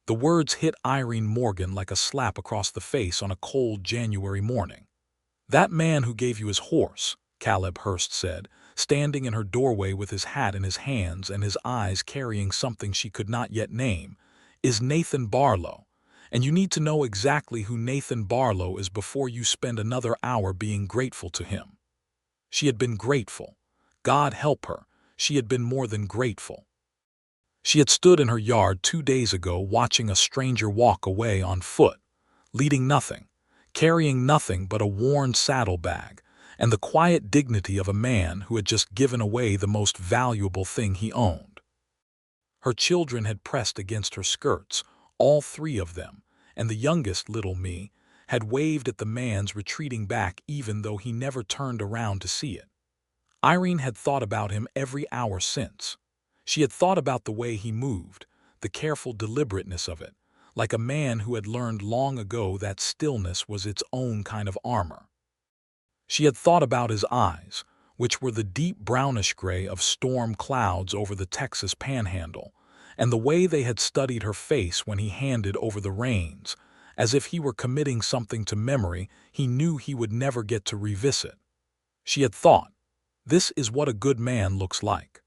The words hit Irene Morgan like a slap across the face on a cold January morning. "That man who gave you his horse," Caleb Hurst said, standing in her doorway with his hat in his hands and his eyes carrying something she could not yet name, "is Nathan Barlow. And you need to know exactly who Nathan Barlow is before you spend another hour being grateful to him." She had been grateful. God help her, she had been more than grateful. She had stood in her yard 2 days ago watching a stranger walk away on foot, leading nothing, carrying nothing but a worn saddlebag, and the quiet dignity of a man who had just given away the most valuable thing he owned. Her children had pressed against her skirts, all three of them, and the youngest, little me, had waved at the man's retreating back even though he never turned around to see it. Irene had thought about him every hour since. She had thought about the way he moved, the careful deliberateness of it, like a man who had learned long ago that stillness was its own kind of armor. She had thought about his eyes, which were the deep brownish gray of storm clouds over the Texas Panhandle, and the way they had studied her face when he handed over the reins, as if he were committing something to memory he knew he would never get to revisit. She had thought, this is what a good man looks like.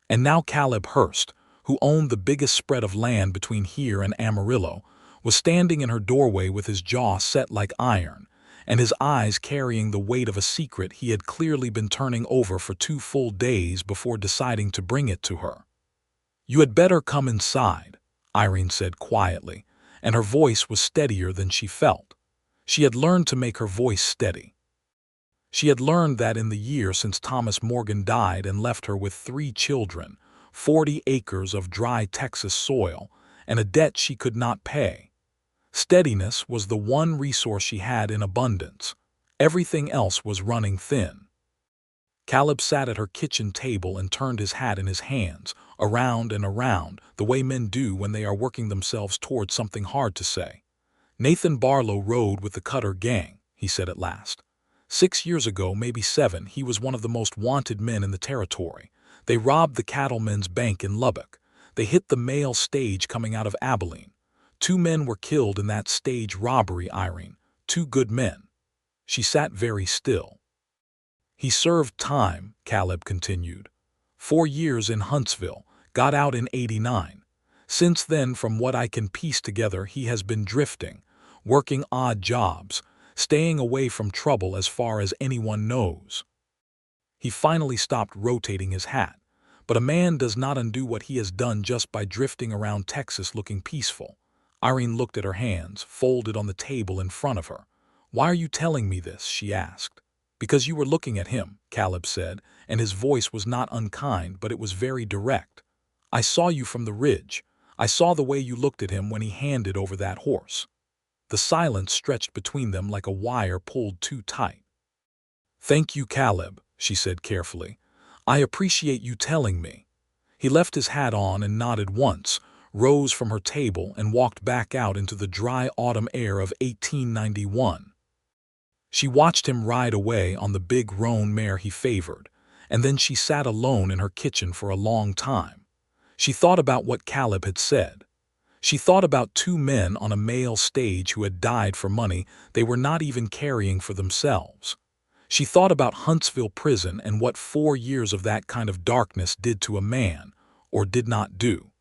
And now Caleb Hurst, who owned the biggest spread of land between here and Amarillo, was standing in her doorway with his jaw set like iron, and his eyes carrying the weight of a secret he had clearly been turning over for 2 full days before deciding to bring it to her. "You had better come inside," Irene said quietly, and her voice was steadier than she felt. She had learned to make her voice steady. She had learned that in the year since Thomas Morgan died and left her with 3 children, 40 acres of dry Texas soil, and a debt she could not pay. Steadiness was the one resource she had in abundance. Everything else was running thin. Caleb sat at her kitchen table and turned his hat in his hands, around and around, the way men do when they are working themselves towards something hard to say. "Nathan Barlow rode with the Cutter gang," he said at last. "6 years ago, maybe 7, he was one of the most wanted men in the territory. They robbed the cattlemen's bank in Lubbock. They hit the mail stage coming out of Abilene. 2 men were killed in that stage robbery, Irene. 2 good men." She sat very still. "He served time," Caleb continued. 4 years in Huntsville, got out in '89. Since then, from what I can piece together, he has been drifting, working odd jobs, staying away from trouble as far as anyone knows. He finally stopped rotating his hat, but a man does not undo what he has done just by drifting around Texas looking peaceful. Irene looked at her hands, folded on the table in front of her. "Why are you telling me this?" she asked. "Because you were looking at him," Caleb said, and his voice was not unkind, but it was very direct. "I saw you from the ridge. I saw the way you looked at him when he handed over that horse." The silence stretched between them like a wire pulled too tight. "Thank you, Caleb," she said carefully. "I appreciate you telling me." He left his hat on and nodded once, rose from her table and walked back out into the dry autumn air of 1891. She watched him ride away on the big roan mare he favored, and then she sat alone in her kitchen for a long time. She thought about what Caleb had said. She thought about 2 men on a mail stage who had died for money they were not even carrying for themselves. She thought about Huntsville prison and what 4 years of that kind of darkness did to a man, or did not do.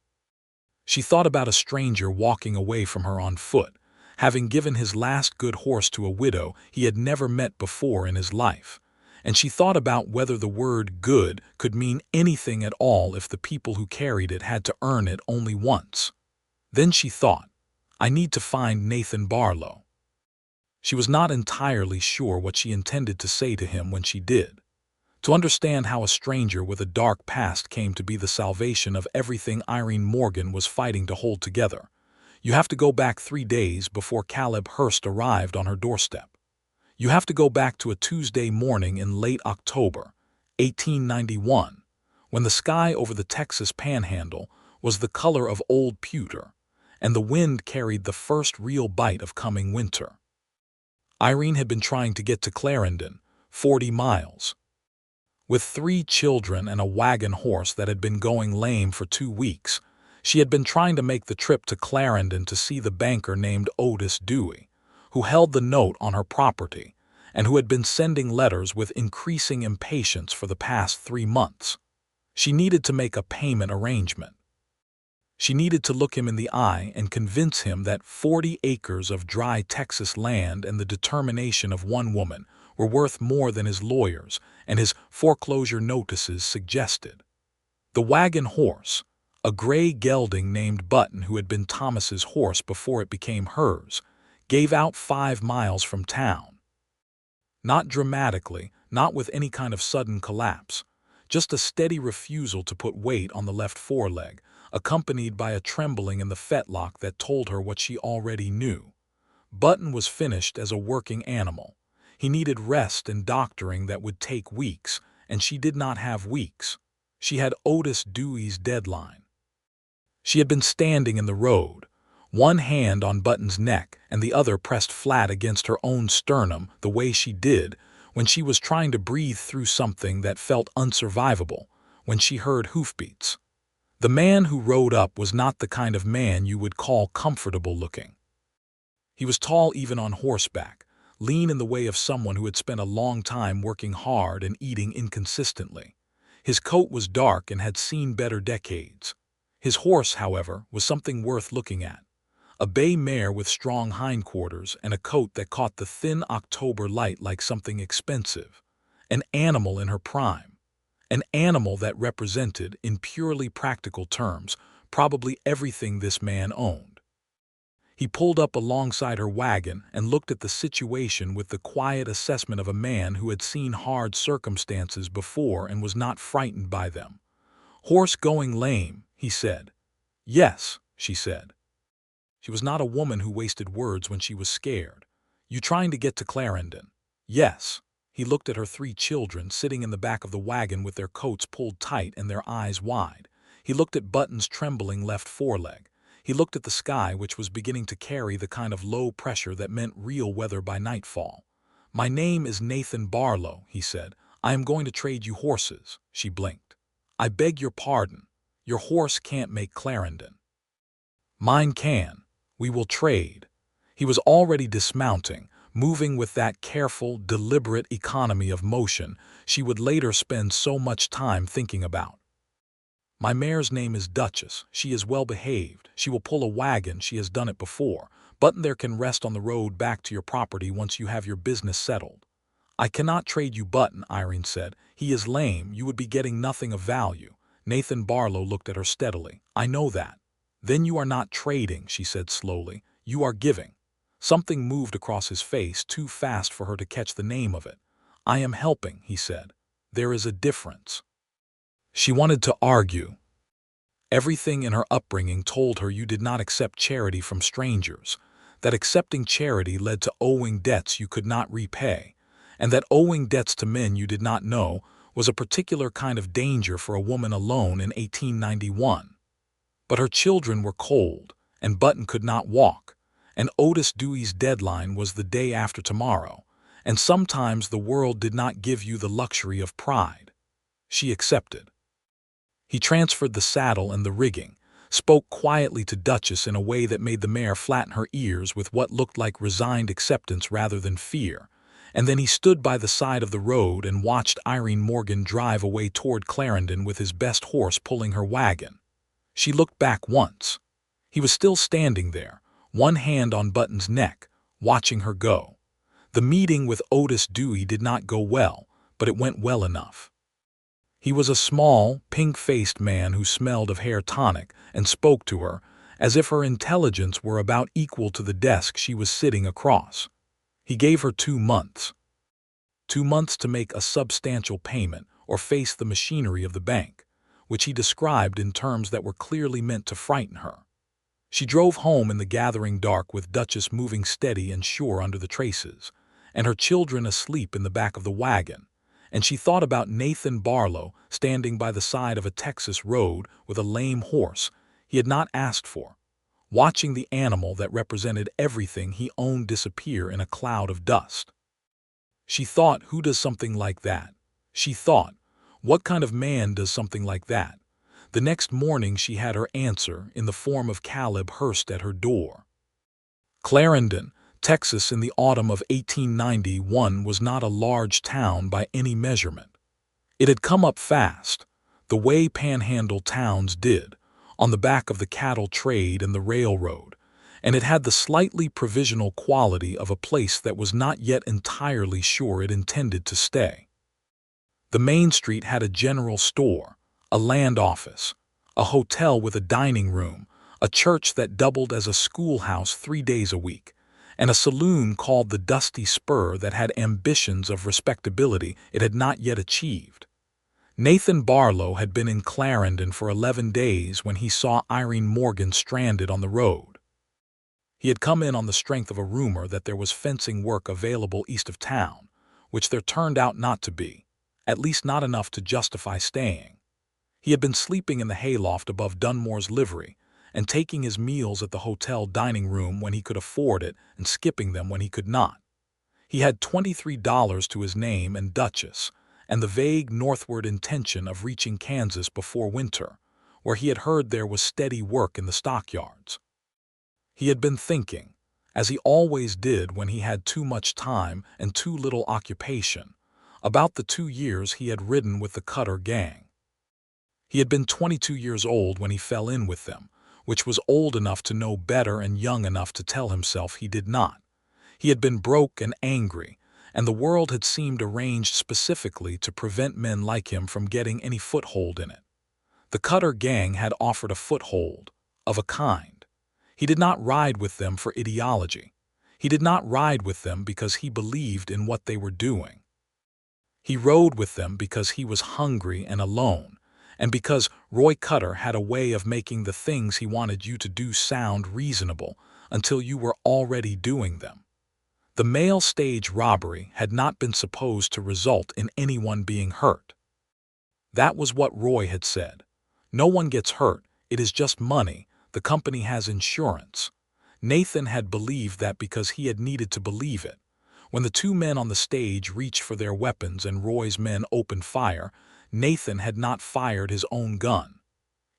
She thought about a stranger walking away from her on foot, having given his last good horse to a widow he had never met before in his life. And she thought about whether the word good could mean anything at all if the people who carried it had to earn it only once. Then she thought, I need to find Nathan Barlow. She was not entirely sure what she intended to say to him when she did. To understand how a stranger with a dark past came to be the salvation of everything Irene Morgan was fighting to hold together, you have to go back 3 days before Caleb Hurst arrived on her doorstep. You have to go back to a Tuesday morning in late October, 1891, when the sky over the Texas Panhandle was the color of old pewter, and the wind carried the first real bite of coming winter. Irene had been trying to get to Clarendon, 40 miles. With 3 children and a wagon horse that had been going lame for 2 weeks, She had been trying to make the trip to Clarendon to see the banker named Otis Dewey, who held the note on her property, and who had been sending letters with increasing impatience for the past 3 months. She needed to make a payment arrangement. She needed to look him in the eye and convince him that 40 acres of dry Texas land and the determination of one woman were worth more than his lawyers and his foreclosure notices suggested. The wagon horse, a gray gelding named Button who had been Thomas's horse before it became hers, gave out 5 miles from town. Not dramatically, not with any kind of sudden collapse, just a steady refusal to put weight on the left foreleg, accompanied by a trembling in the fetlock that told her what she already knew. Button was finished as a working animal. He needed rest and doctoring that would take weeks, and she did not have weeks. She had Otis Dewey's deadline. She had been standing in the road, one hand on Button's neck and the other pressed flat against her own sternum the way she did when she was trying to breathe through something that felt unsurvivable, when she heard hoofbeats. The man who rode up was not the kind of man you would call comfortable looking. He was tall even on horseback, lean in the way of someone who had spent a long time working hard and eating inconsistently. His coat was dark and had seen better decades. His horse, however, was something worth looking at. A bay mare with strong hindquarters and a coat that caught the thin October light like something expensive. An animal in her prime. An animal that represented, in purely practical terms, probably everything this man owned. He pulled up alongside her wagon and looked at the situation with the quiet assessment of a man who had seen hard circumstances before and was not frightened by them. "Horse going lame," he said. "Yes," she said. She was not a woman who wasted words when she was scared. "You trying to get to Clarendon?" "Yes." He looked at her 3 children sitting in the back of the wagon with their coats pulled tight and their eyes wide. He looked at Button's trembling left foreleg. He looked at the sky, which was beginning to carry the kind of low pressure that meant real weather by nightfall. "My name is Nathan Barlow," he said. "I am going to trade you horses." She blinked. "I beg your pardon. Your horse can't make Clarendon." "Mine can. We will trade." He was already dismounting, moving with that careful, deliberate economy of motion she would later spend so much time thinking about. "My mare's name is Duchess. She is well behaved. She will pull a wagon. She has done it before. Button there can rest on the road back to your property once you have your business settled." "I cannot trade you Button," Irene said. "He is lame. You would be getting nothing of value." Nathan Barlow looked at her steadily. "I know that." "Then you are not trading," she said slowly. "You are giving." Something moved across his face too fast for her to catch the name of it. "I am helping," he said. "There is a difference." She wanted to argue. Everything in her upbringing told her you did not accept charity from strangers, that accepting charity led to owing debts you could not repay, and that owing debts to men you did not know was a particular kind of danger for a woman alone in 1891. But her children were cold, and Button could not walk, and Otis Dewey's deadline was the day after tomorrow, and sometimes the world did not give you the luxury of pride. She accepted. He transferred the saddle and the rigging, spoke quietly to Duchess in a way that made the mare flatten her ears with what looked like resigned acceptance rather than fear, and then he stood by the side of the road and watched Irene Morgan drive away toward Clarendon with his best horse pulling her wagon. She looked back once. He was still standing there, one hand on Button's neck, watching her go. The meeting with Otis Dewey did not go well, but it went well enough. He was a small, pink-faced man who smelled of hair tonic and spoke to her as if her intelligence were about equal to the desk she was sitting across. He gave her 2 months. 2 months to make a substantial payment or face the machinery of the bank, which he described in terms that were clearly meant to frighten her. She drove home in the gathering dark with Duchess moving steady and sure under the traces, and her children asleep in the back of the wagon, and she thought about Nathan Barlow standing by the side of a Texas road with a lame horse he had not asked for, watching the animal that represented everything he owned disappear in a cloud of dust. She thought, who does something like that? She thought, what kind of man does something like that? The next morning she had her answer in the form of Caleb Hurst at her door. Clarendon, Texas in the autumn of 1891 was not a large town by any measurement. It had come up fast, the way Panhandle towns did, on the back of the cattle trade and the railroad, and it had the slightly provisional quality of a place that was not yet entirely sure it intended to stay. The main street had a general store, a land office, a hotel with a dining room, a church that doubled as a schoolhouse 3 days a week, and a saloon called the Dusty Spur that had ambitions of respectability it had not yet achieved. Nathan Barlow had been in Clarendon for 11 days when he saw Irene Morgan stranded on the road. He had come in on the strength of a rumor that there was fencing work available east of town, which there turned out not to be, at least not enough to justify staying. He had been sleeping in the hayloft above Dunmore's livery and taking his meals at the hotel dining room when he could afford it and skipping them when he could not. He had $23 to his name and Duchess, and the vague northward intention of reaching Kansas before winter, where he had heard there was steady work in the stockyards. He had been thinking, as he always did when he had too much time and too little occupation, about the 2 years he had ridden with the Cutter gang. He had been 22 years old when he fell in with them, which was old enough to know better and young enough to tell himself he did not. He had been broke and angry, and the world had seemed arranged specifically to prevent men like him from getting any foothold in it. The Cutter gang had offered a foothold, of a kind. He did not ride with them for ideology. He did not ride with them because he believed in what they were doing. He rode with them because he was hungry and alone, and because Roy Cutter had a way of making the things he wanted you to do sound reasonable until you were already doing them. The mail stage robbery had not been supposed to result in anyone being hurt. That was what Roy had said. No one gets hurt, it is just money, the company has insurance. Nathan had believed that because he had needed to believe it. When the 2 men on the stage reached for their weapons and Roy's men opened fire, Nathan had not fired his own gun.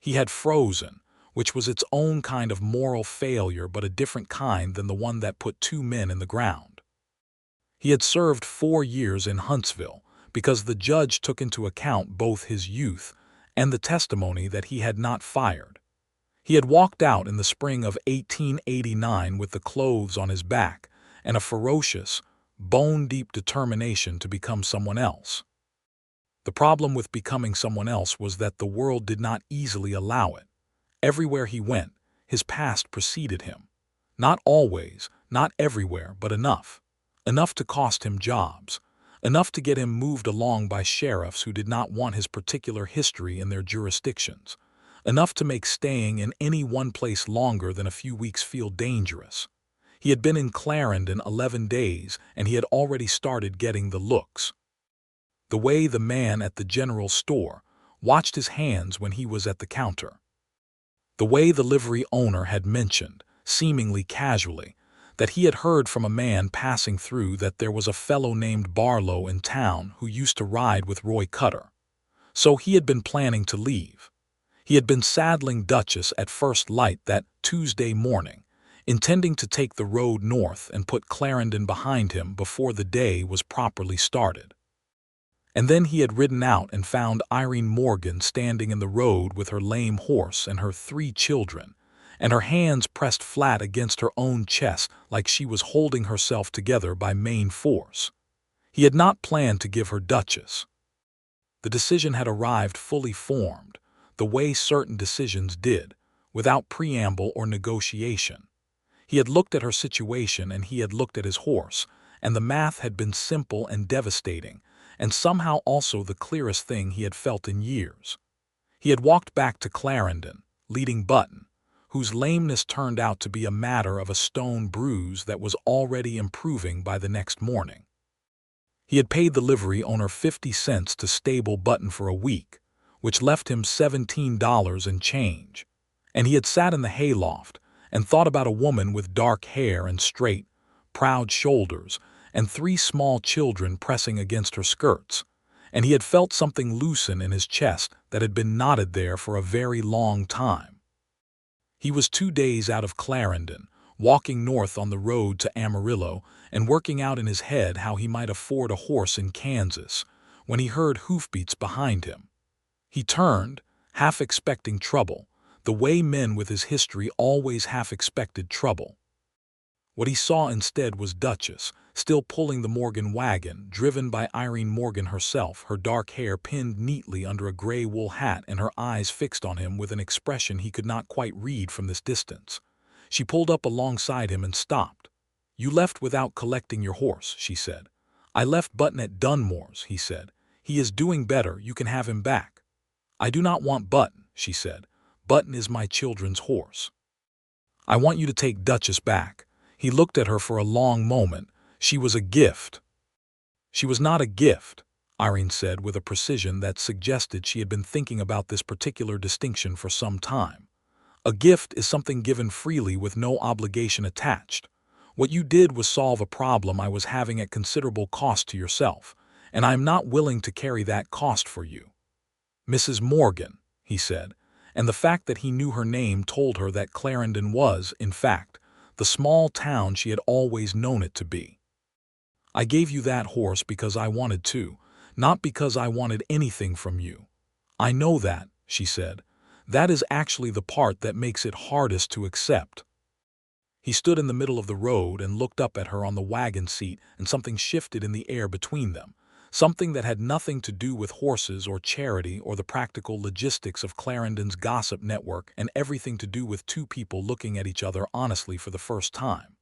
He had frozen, which was its own kind of moral failure but a different kind than the one that put 2 men in the ground. He had served 4 years in Huntsville because the judge took into account both his youth and the testimony that he had not fired. He had walked out in the spring of 1889 with the clothes on his back and a ferocious, bone-deep determination to become someone else. The problem with becoming someone else was that the world did not easily allow it. Everywhere he went, his past preceded him. Not always, not everywhere, but enough. Enough to cost him jobs. Enough to get him moved along by sheriffs who did not want his particular history in their jurisdictions. Enough to make staying in any one place longer than a few weeks feel dangerous. He had been in Clarendon 11 days, and he had already started getting the looks. The way the man at the general store watched his hands when he was at the counter. The way the livery owner had mentioned, seemingly casually, that he had heard from a man passing through that there was a fellow named Barlow in town who used to ride with Roy Cutter. So he had been planning to leave. He had been saddling Duchess at first light that Tuesday morning, intending to take the road north and put Clarendon behind him before the day was properly started. And then he had ridden out and found Irene Morgan standing in the road with her lame horse and her 3 children, and her hands pressed flat against her own chest like she was holding herself together by main force. He had not planned to give her Duchess. The decision had arrived fully formed, the way certain decisions did, without preamble or negotiation. He had looked at her situation and he had looked at his horse, and the math had been simple and devastating, and somehow also the clearest thing he had felt in years. He had walked back to Clarendon, leading Button, whose lameness turned out to be a matter of a stone bruise that was already improving by the next morning. He had paid the livery owner 50 cents to stable Button for a week, which left him $17 and change, and he had sat in the hayloft and thought about a woman with dark hair and straight, proud shoulders, and 3 small children pressing against her skirts, and he had felt something loosen in his chest that had been knotted there for a very long time. He was 2 days out of Clarendon, walking north on the road to Amarillo and working out in his head how he might afford a horse in Kansas, when he heard hoofbeats behind him. He turned, half expecting trouble, the way men with his history always half expected trouble. What he saw instead was Duchess, still pulling the Morgan wagon, driven by Irene Morgan herself, her dark hair pinned neatly under a gray wool hat and her eyes fixed on him with an expression he could not quite read from this distance. She pulled up alongside him and stopped. "You left without collecting your horse," she said. "I left Button at Dunmore's," he said. "He is doing better, you can have him back." "I do not want Button," she said. "Button is my children's horse. I want you to take Duchess back." He looked at her for a long moment. She was a gift. "She was not a gift," Irene said with a precision that suggested she had been thinking about this particular distinction for some time. "A gift is something given freely with no obligation attached. What you did was solve a problem I was having at considerable cost to yourself, and I am not willing to carry that cost for you." "Mrs. Morgan," he said, and the fact that he knew her name told her that Clarendon was, in fact, the small town she had always known it to be. "I gave you that horse because I wanted to, not because I wanted anything from you." "I know that," she said. "That is actually the part that makes it hardest to accept." He stood in the middle of the road and looked up at her on the wagon seat, and something shifted in the air between them, something that had nothing to do with horses or charity or the practical logistics of Clarendon's gossip network, and everything to do with two people looking at each other honestly for the first time.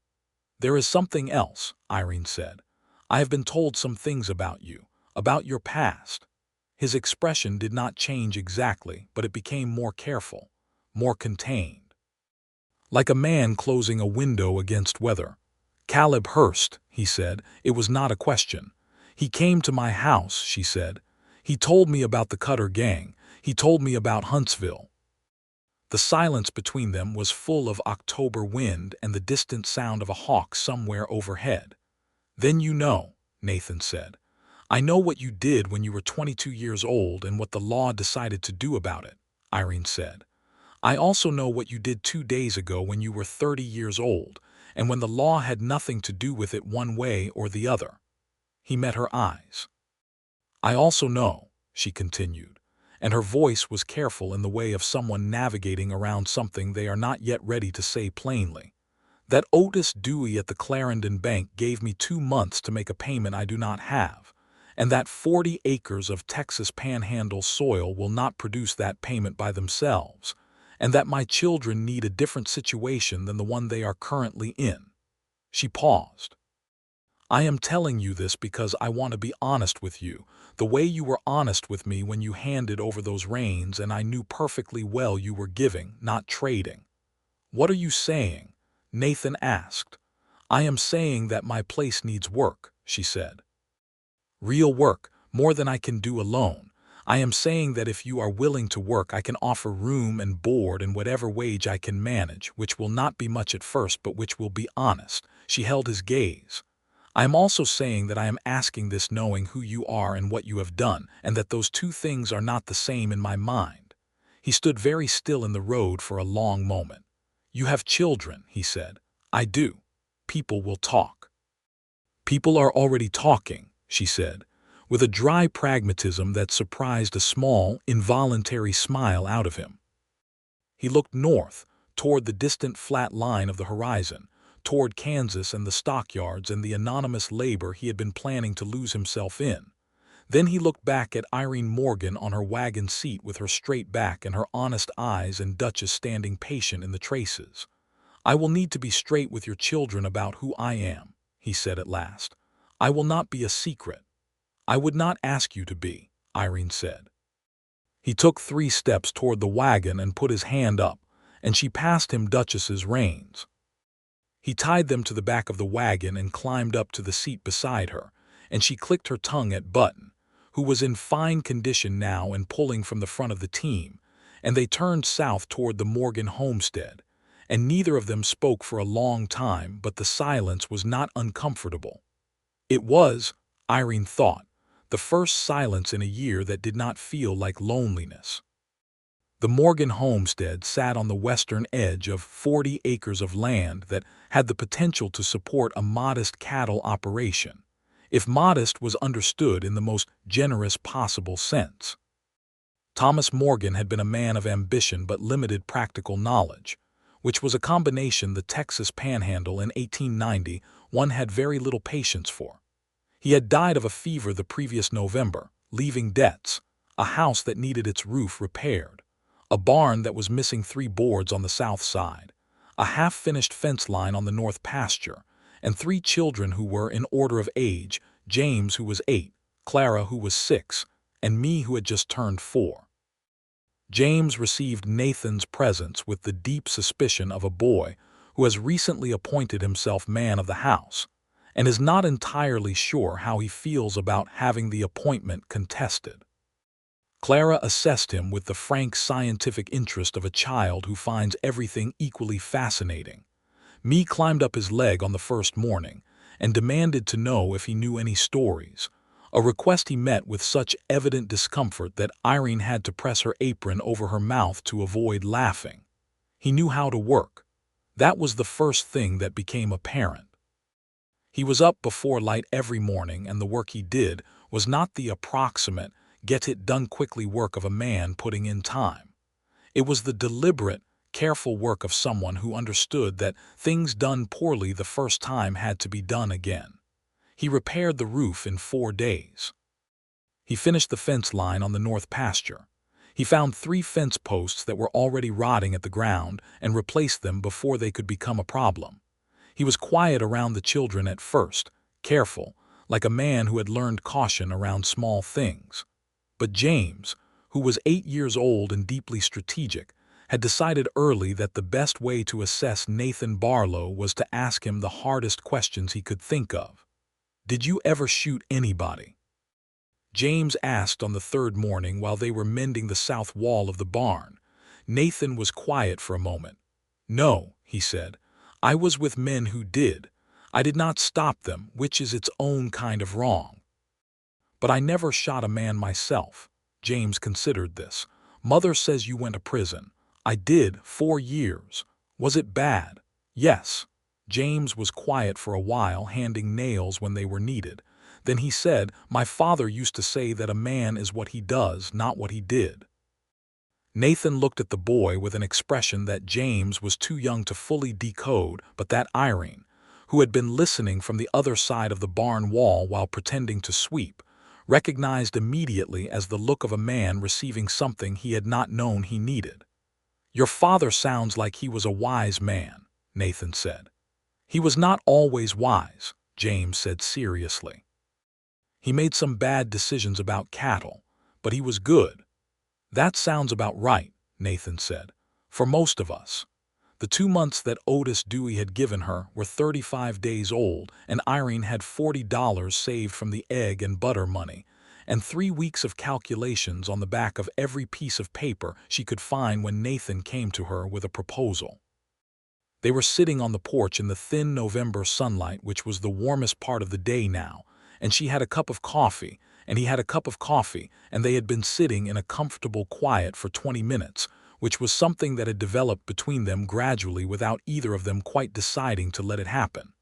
"There is something else," Irene said. "I have been told some things about you, about your past." His expression did not change exactly, but it became more careful, more contained. Like a man closing a window against weather. "Caleb Hurst," he said. "It was not a question. He came to my house," she said. "He told me about the Cutter gang. He told me about Huntsville." The silence between them was full of October wind and the distant sound of a hawk somewhere overhead. "Then you know," Nathan said. "I know what you did when you were 22 years old and what the law decided to do about it," Irene said. "I also know what you did 2 days ago when you were 30 years old, and when the law had nothing to do with it one way or the other." He met her eyes. "I also know," she continued, and her voice was careful in the way of someone navigating around something they are not yet ready to say plainly, "that Otis Dewey at the Clarendon Bank gave me 2 months to make a payment I do not have, and that 40 acres of Texas Panhandle soil will not produce that payment by themselves, and that my children need a different situation than the one they are currently in." She paused. "I am telling you this because I want to be honest with you, the way you were honest with me when you handed over those reins and I knew perfectly well you were giving, not trading." "What are you saying?" Nathan asked. "I am saying that my place needs work," she said. "Real work, more than I can do alone. I am saying that if you are willing to work, I can offer room and board and whatever wage I can manage, which will not be much at first but which will be honest." She held his gaze. "I am also saying that I am asking this knowing who you are and what you have done, and that those two things are not the same in my mind." He stood very still in the road for a long moment. "You have children," he said. "I do. People will talk." "People are already talking," she said, with a dry pragmatism that surprised a small, involuntary smile out of him. He looked north, toward the distant flat line of the horizon, toward Kansas and the stockyards and the anonymous labor he had been planning to lose himself in. Then he looked back at Irene Morgan on her wagon seat with her straight back and her honest eyes, and Duchess standing patient in the traces. "I will need to be straight with your children about who I am," he said at last. "I will not be a secret." "I would not ask you to be," Irene said. He took 3 steps toward the wagon and put his hand up, and she passed him Duchess's reins. He tied them to the back of the wagon and climbed up to the seat beside her, and she clicked her tongue at Button, who was in fine condition now and pulling from the front of the team, and they turned south toward the Morgan homestead, and neither of them spoke for a long time, but the silence was not uncomfortable. It was, Irene thought, the first silence in a year that did not feel like loneliness. The Morgan homestead sat on the western edge of 40 acres of land that had the potential to support a modest cattle operation, if modest was understood in the most generous possible sense. Thomas Morgan had been a man of ambition but limited practical knowledge, which was a combination the Texas Panhandle in 1890 one had very little patience for. He had died of a fever the previous November, leaving debts, a house that needed its roof repaired, a barn that was missing 3 boards on the south side, a half-finished fence line on the north pasture, and 3 children who were, in order of age, James, who was 8, Clara, who was 6, and me, who had just turned 4. James received Nathan's presence with the deep suspicion of a boy who has recently appointed himself man of the house, and is not entirely sure how he feels about having the appointment contested. Clara assessed him with the frank scientific interest of a child who finds everything equally fascinating. Me climbed up his leg on the first morning and demanded to know if he knew any stories, a request he met with such evident discomfort that Irene had to press her apron over her mouth to avoid laughing. He knew how to work. That was the first thing that became apparent. He was up before light every morning, and the work he did was not the approximate, get-it-done-quickly work of a man putting in time. It was the deliberate, careful work of someone who understood that things done poorly the first time had to be done again. He repaired the roof in 4 days. He finished the fence line on the north pasture. He found 3 fence posts that were already rotting at the ground and replaced them before they could become a problem. He was quiet around the children at first, careful, like a man who had learned caution around small things. But James, who was 8 years old and deeply strategic, had decided early that the best way to assess Nathan Barlow was to ask him the hardest questions he could think of. "Did you ever shoot anybody?" James asked on the 3rd morning while they were mending the south wall of the barn. Nathan was quiet for a moment. "No," he said. "I was with men who did. I did not stop them, which is its own kind of wrong. But I never shot a man myself." James considered this. "Mother says you went to prison." "I did, 4 years. Was it bad?" "Yes." James was quiet for a while, handing nails when they were needed. Then he said, "My father used to say that a man is what he does, not what he did." Nathan looked at the boy with an expression that James was too young to fully decode, but that Irene, who had been listening from the other side of the barn wall while pretending to sweep, recognized immediately as the look of a man receiving something he had not known he needed. "Your father sounds like he was a wise man," Nathan said. "He was not always wise," James said seriously. "He made some bad decisions about cattle, but he was good." "That sounds about right," Nathan said, "for most of us." The 2 months that Otis Dewey had given her were 35 days old, and Irene had $40 saved from the egg and butter money, and 3 weeks of calculations on the back of every piece of paper she could find when Nathan came to her with a proposal. They were sitting on the porch in the thin November sunlight, which was the warmest part of the day now, and she had a cup of coffee, and he had a cup of coffee, and they had been sitting in a comfortable quiet for 20 minutes, which was something that had developed between them gradually without either of them quite deciding to let it happen.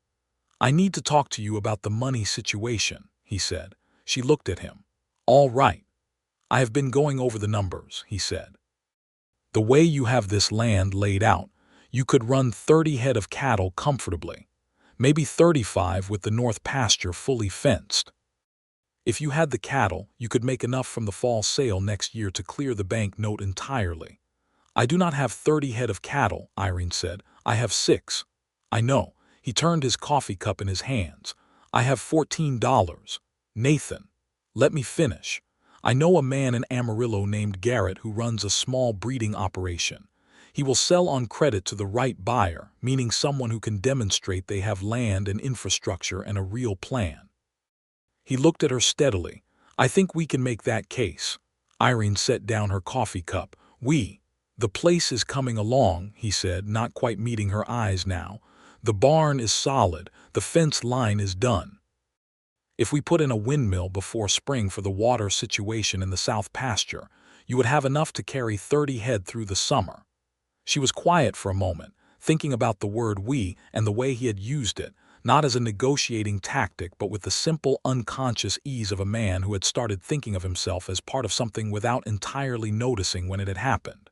"I need to talk to you about the money situation," he said. She looked at him. "All right. I have been going over the numbers," he said. "The way you have this land laid out, you could run 30 head of cattle comfortably, maybe 35 with the north pasture fully fenced. If you had the cattle, you could make enough from the fall sale next year to clear the bank note entirely." "I do not have 30 head of cattle," Irene said. "I have 6. "I know." He turned his coffee cup in his hands. "I have $14. "Nathan, let me finish. I know a man in Amarillo named Garrett who runs a small breeding operation. He will sell on credit to the right buyer, meaning someone who can demonstrate they have land and infrastructure and a real plan." He looked at her steadily. "I think we can make that case." Irene set down her coffee cup. "The place is coming along," he said, not quite meeting her eyes now. "The barn is solid. The fence line is done. If we put in a windmill before spring for the water situation in the south pasture, you would have enough to carry 30 head through the summer." She was quiet for a moment, thinking about the word "we" and the way he had used it, not as a negotiating tactic but with the simple, unconscious ease of a man who had started thinking of himself as part of something without entirely noticing when it had happened.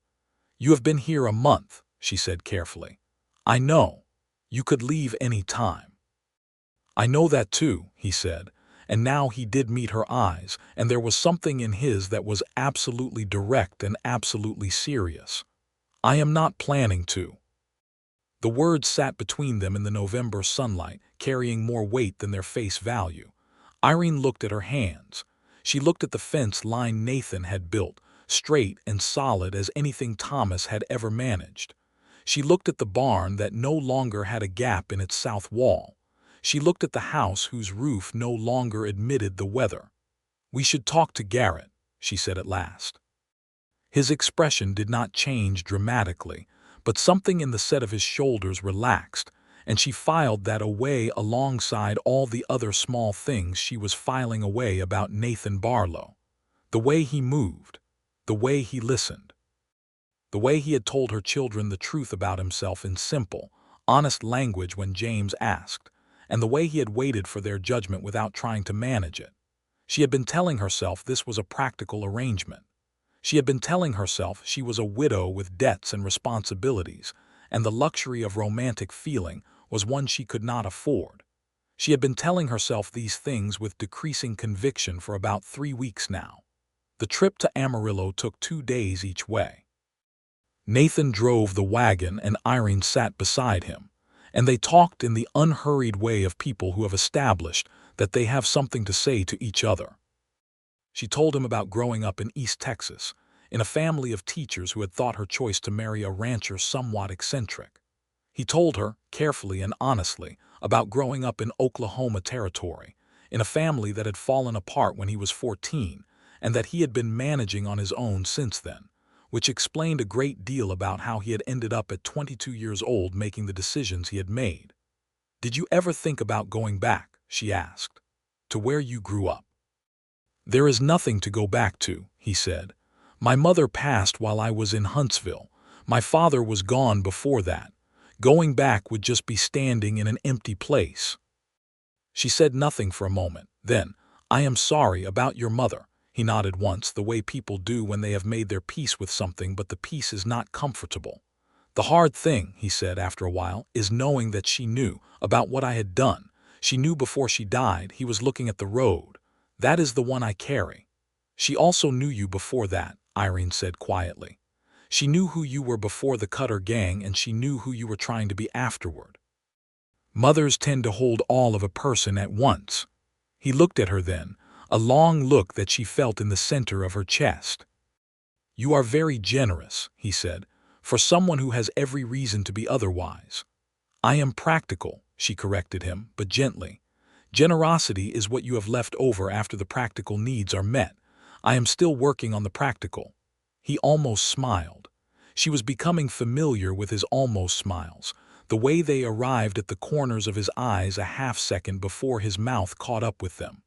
"You have been here a month," she said carefully. "I know. You could leave any time." "I know that too," he said, and now he did meet her eyes, and there was something in his that was absolutely direct and absolutely serious. "I am not planning to." The words sat between them in the November sunlight, carrying more weight than their face value. Irene looked at her hands. She looked at the fence line Nathan had built, straight and solid as anything Thomas had ever managed. She looked at the barn that no longer had a gap in its south wall. She looked at the house whose roof no longer admitted the weather. "We should talk to Garrett," she said at last. His expression did not change dramatically, but something in the set of his shoulders relaxed, and she filed that away alongside all the other small things she was filing away about Nathan Barlow. The way he moved, the way he listened, the way he had told her children the truth about himself in simple, honest language when James asked, and the way he had waited for their judgment without trying to manage it. She had been telling herself this was a practical arrangement. She had been telling herself she was a widow with debts and responsibilities, and the luxury of romantic feeling was one she could not afford. She had been telling herself these things with decreasing conviction for about 3 weeks now. The trip to Amarillo took 2 days each way. Nathan drove the wagon and Irene sat beside him, and they talked in the unhurried way of people who have established that they have something to say to each other. She told him about growing up in East Texas, in a family of teachers who had thought her choice to marry a rancher somewhat eccentric. He told her, carefully and honestly, about growing up in Oklahoma Territory, in a family that had fallen apart when he was 14, and that he had been managing on his own since then, which explained a great deal about how he had ended up at 22 years old making the decisions he had made. "Did you ever think about going back," she asked, "to where you grew up?" "There is nothing to go back to," he said. "My mother passed while I was in Huntsville. My father was gone before that. Going back would just be standing in an empty place." She said nothing for a moment. Then, "I am sorry about your mother." He nodded once, the way people do when they have made their peace with something but the peace is not comfortable. "The hard thing," he said after a while, "is knowing that she knew about what I had done. She knew before she died." He was looking at the road. "That is the one I carry." "She also knew you before that," Irene said quietly. "She knew who you were before the Cutter gang, and she knew who you were trying to be afterward. Mothers tend to hold all of a person at once." He looked at her then, a long look that she felt in the center of her chest. "You are very generous," he said, "for someone who has every reason to be otherwise." "I am practical," she corrected him, but gently. "Generosity is what you have left over after the practical needs are met. I am still working on the practical." He almost smiled. She was becoming familiar with his almost smiles, the way they arrived at the corners of his eyes a half-second before his mouth caught up with them.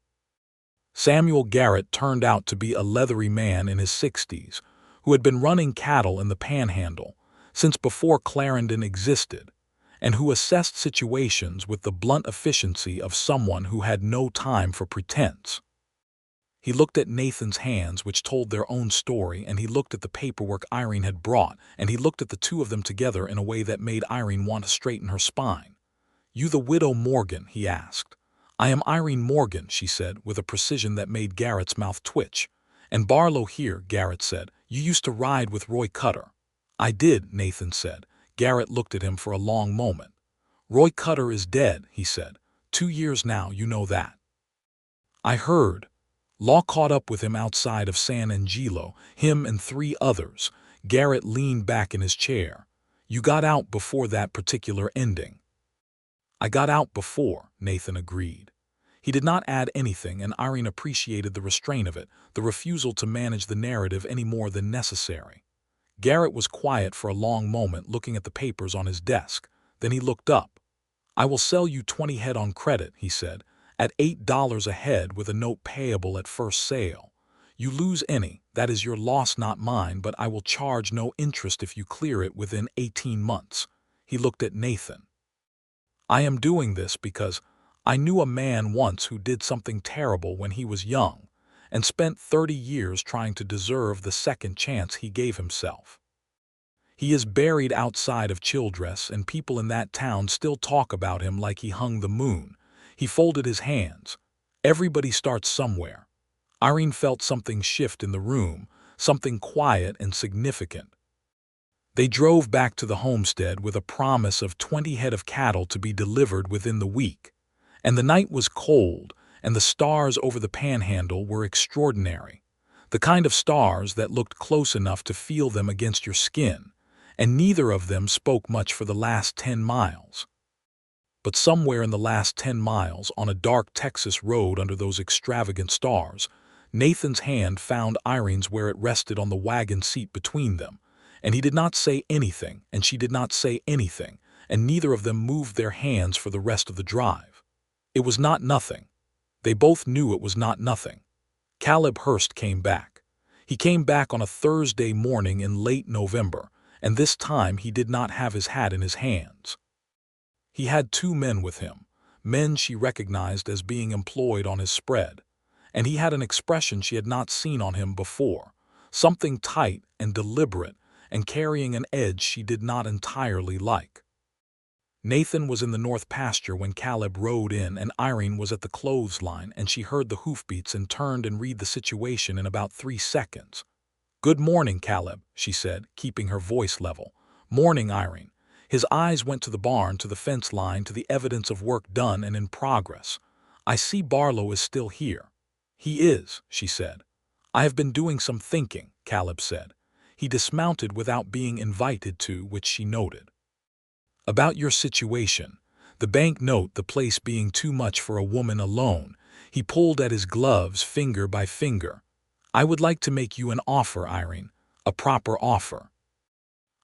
Samuel Garrett turned out to be a leathery man in his 60s, who had been running cattle in the Panhandle since before Clarendon existed, and who assessed situations with the blunt efficiency of someone who had no time for pretense. He looked at Nathan's hands, which told their own story, and he looked at the paperwork Irene had brought, and he looked at the two of them together in a way that made Irene want to straighten her spine. "You the widow Morgan?" he asked. "I am Irene Morgan," she said, with a precision that made Garrett's mouth twitch. "And Barlow here," Garrett said. "You used to ride with Roy Cutter." "I did," Nathan said. Garrett looked at him for a long moment. "Roy Cutter is dead," he said. 2 years now, you know that." "I heard." Law caught up with him outside of San Angelo, him and 3 others. Garrett leaned back in his chair. "You got out before that particular ending." "I got out before," Nathan agreed. He did not add anything, and Irene appreciated the restraint of it, the refusal to manage the narrative any more than necessary. Garrett was quiet for a long moment, looking at the papers on his desk. Then he looked up. "I will sell you 20 head on credit," he said, at $8 a head with a note payable at first sale. You lose any, that is your loss not mine, but I will charge no interest if you clear it within 18 months. He looked at Nathan. I am doing this because I knew a man once who did something terrible when he was young and spent 30 years trying to deserve the second chance he gave himself. He is buried outside of Childress, and people in that town still talk about him like he hung the moon. He folded his hands. Everybody starts somewhere. Irene felt something shift in the room, something quiet and significant. They drove back to the homestead with a promise of 20 head of cattle to be delivered within the week. And the night was cold, and the stars over the Panhandle were extraordinary. The kind of stars that looked close enough to feel them against your skin, and neither of them spoke much for the last 10 miles. But somewhere in the last 10 miles, on a dark Texas road under those extravagant stars, Nathan's hand found Irene's where it rested on the wagon seat between them, and he did not say anything, and she did not say anything, and neither of them moved their hands for the rest of the drive. It was not nothing. They both knew it was not nothing. Caleb Hurst came back. He came back on a Thursday morning in late November, and this time he did not have his hat in his hands. He had 2 men with him, men she recognized as being employed on his spread, and he had an expression she had not seen on him before, something tight and deliberate and carrying an edge she did not entirely like. Nathan was in the north pasture when Caleb rode in, and Irene was at the clothesline, and she heard the hoofbeats and turned and read the situation in about 3 seconds. "Good morning, Caleb," she said, keeping her voice level. "Morning, Irene." His eyes went to the barn, to the fence line, to the evidence of work done and in progress. "I see Barlow is still here." "He is," she said. "I have been doing some thinking," Caleb said. He dismounted without being invited to, which she noted. "About your situation. The bank note, the place being too much for a woman alone." He pulled at his gloves finger by finger. "I would like to make you an offer, Irene, a proper offer.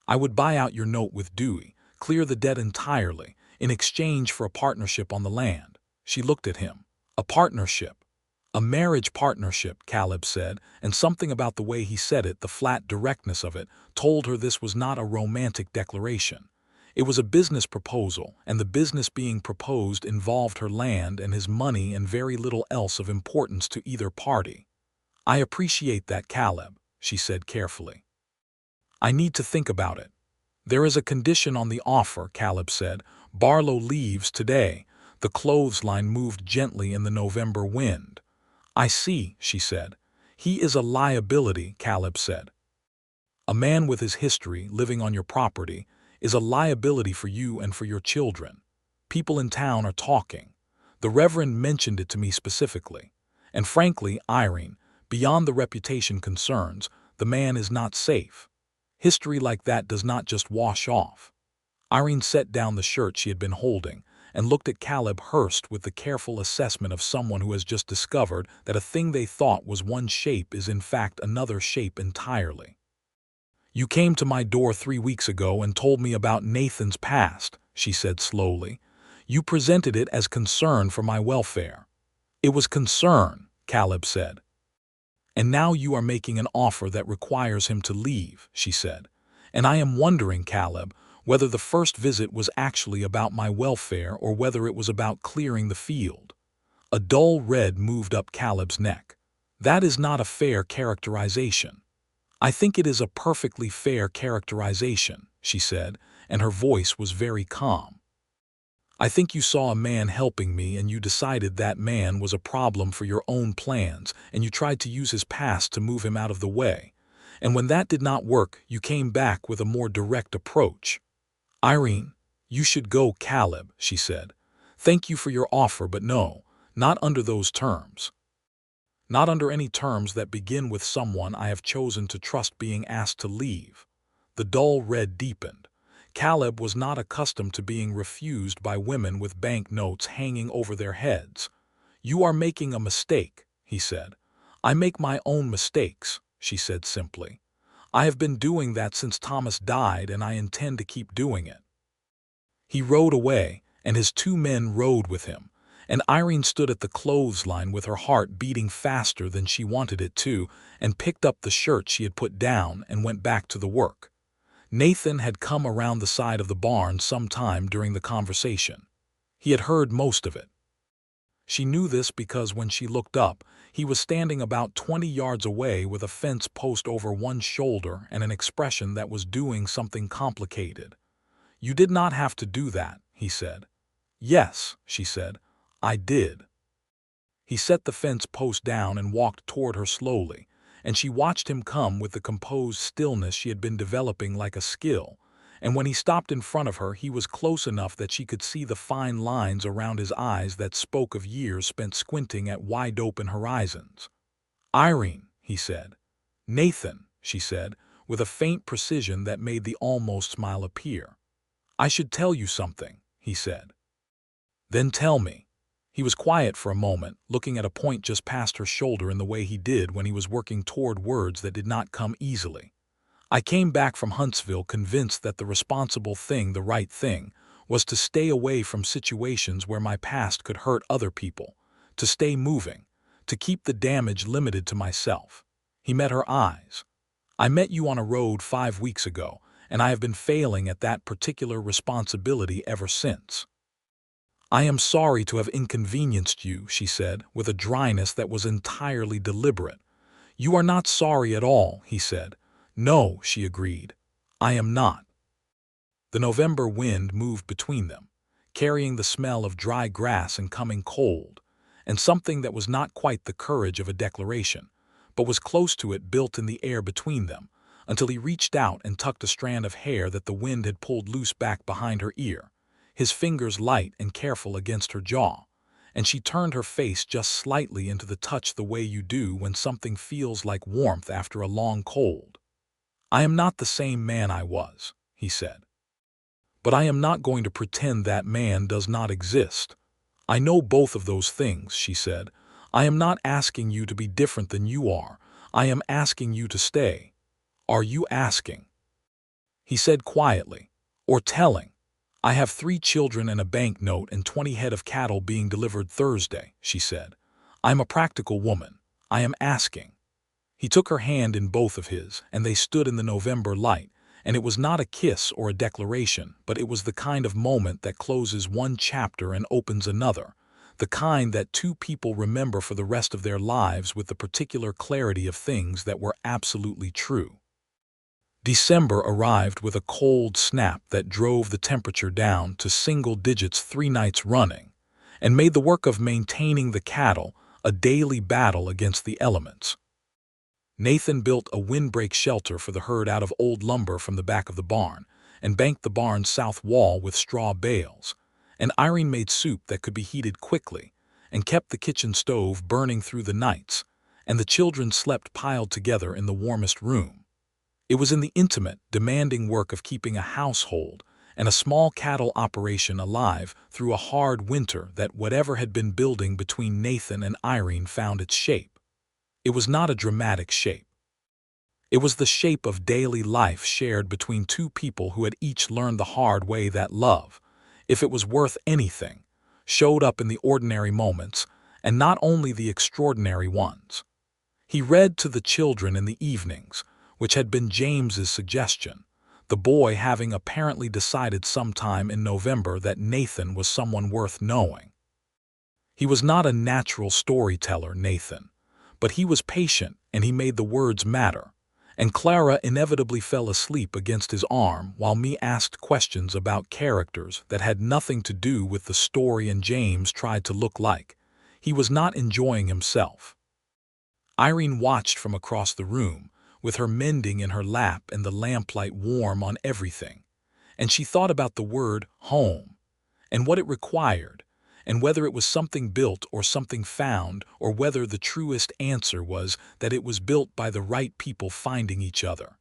I would buy out your note with Dewey, clear the debt entirely, in exchange for a partnership on the land." She looked at him. "A partnership?" "A marriage partnership," Caleb said, and something about the way he said it, the flat directness of it, told her this was not a romantic declaration. It was a business proposal, and the business being proposed involved her land and his money and very little else of importance to either party. "I appreciate that, Caleb," she said carefully. "I need to think about it." "There is a condition on the offer," Caleb said. "Barlow leaves today." The clothesline moved gently in the November wind. "I see," she said. "He is a liability," Caleb said. "A man with his history, living on your property, is a liability for you and for your children. People in town are talking. The Reverend mentioned it to me specifically. And frankly, Irene, beyond the reputation concerns, the man is not safe. History like that does not just wash off." Irene set down the shirt she had been holding and looked at Caleb Hurst with the careful assessment of someone who has just discovered that a thing they thought was one shape is in fact another shape entirely. "You came to my door 3 weeks ago and told me about Nathan's past," she said slowly. "You presented it as concern for my welfare." "It was concern," Caleb said. "And now you are making an offer that requires him to leave," she said. "And I am wondering, Caleb, whether the first visit was actually about my welfare or whether it was about clearing the field." A dull red moved up Caleb's neck. "That is not a fair characterization." "I think it is a perfectly fair characterization," she said, and her voice was very calm. "I think you saw a man helping me and you decided that man was a problem for your own plans, and you tried to use his past to move him out of the way. And when that did not work, you came back with a more direct approach." "Irene, you should go, Caleb," she said. "Thank you for your offer, but no, not under those terms. Not under any terms that begin with someone I have chosen to trust being asked to leave." The dull red deepened. Caleb was not accustomed to being refused by women with bank notes hanging over their heads. "You are making a mistake," he said. "I make my own mistakes," she said simply. "I have been doing that since Thomas died, and I intend to keep doing it." He rode away, and his 2 men rode with him, And Irene stood at the clothesline with her heart beating faster than she wanted it to, and picked up the shirt she had put down and went back to the work. Nathan had come around the side of the barn sometime during the conversation. He had heard most of it. She knew this because when she looked up, he was standing about 20 yards away with a fence post over one shoulder and an expression that was doing something complicated. "You did not have to do that," he said. "Yes," she said, "I did." He set the fence post down and walked toward her slowly, and she watched him come with the composed stillness she had been developing like a skill, and when he stopped in front of her he was close enough that she could see the fine lines around his eyes that spoke of years spent squinting at wide-open horizons. "Irene," he said. "Nathan," she said, with a faint precision that made the almost smile appear. "I should tell you something," he said. "Then tell me." He was quiet for a moment, looking at a point just past her shoulder in the way he did when he was working toward words that did not come easily. "I came back from Huntsville convinced that the responsible thing, the right thing, was to stay away from situations where my past could hurt other people, to stay moving, to keep the damage limited to myself." He met her eyes. "I met you on a road 5 weeks ago, and I have been failing at that particular responsibility ever since." "I am sorry to have inconvenienced you," she said, with a dryness that was entirely deliberate. "You are not sorry at all," he said. "No," she agreed. "I am not." The November wind moved between them, carrying the smell of dry grass and coming cold, and something that was not quite the courage of a declaration, but was close to it built in the air between them, until he reached out and tucked a strand of hair that the wind had pulled loose back behind her ear, his fingers light and careful against her jaw, and she turned her face just slightly into the touch the way you do when something feels like warmth after a long cold. "I am not the same man I was," he said. "But I am not going to pretend that man does not exist. I know both of those things," she said. "I am not asking you to be different than you are. I am asking you to stay. Are you asking?" He said quietly, "Or telling?" "I have 3 children and a banknote and 20 head of cattle being delivered Thursday," she said. "I am a practical woman. I am asking." He took her hand in both of his, and they stood in the November light, and it was not a kiss or a declaration, but it was the kind of moment that closes one chapter and opens another, the kind that 2 people remember for the rest of their lives with the particular clarity of things that were absolutely true. December arrived with a cold snap that drove the temperature down to single digits 3 nights running, and made the work of maintaining the cattle a daily battle against the elements. Nathan built a windbreak shelter for the herd out of old lumber from the back of the barn, and banked the barn's south wall with straw bales, and Irene made soup that could be heated quickly, and kept the kitchen stove burning through the nights, and the children slept piled together in the warmest room. It was in the intimate, demanding work of keeping a household and a small cattle operation alive through a hard winter that whatever had been building between Nathan and Irene found its shape. It was not a dramatic shape. It was the shape of daily life shared between 2 people who had each learned the hard way that love, if it was worth anything, showed up in the ordinary moments, and not only the extraordinary ones. He read to the children in the evenings, which had been James's suggestion, the boy having apparently decided sometime in November that Nathan was someone worth knowing. He was not a natural storyteller, Nathan, but he was patient and he made the words matter, and Clara inevitably fell asleep against his arm while me asked questions about characters that had nothing to do with the story and James tried to look like he was not enjoying himself. Irene watched from across the room, with her mending in her lap and the lamplight warm on everything, and she thought about the word home, and what it required, and whether it was something built or something found, or whether the truest answer was that it was built by the right people finding each other.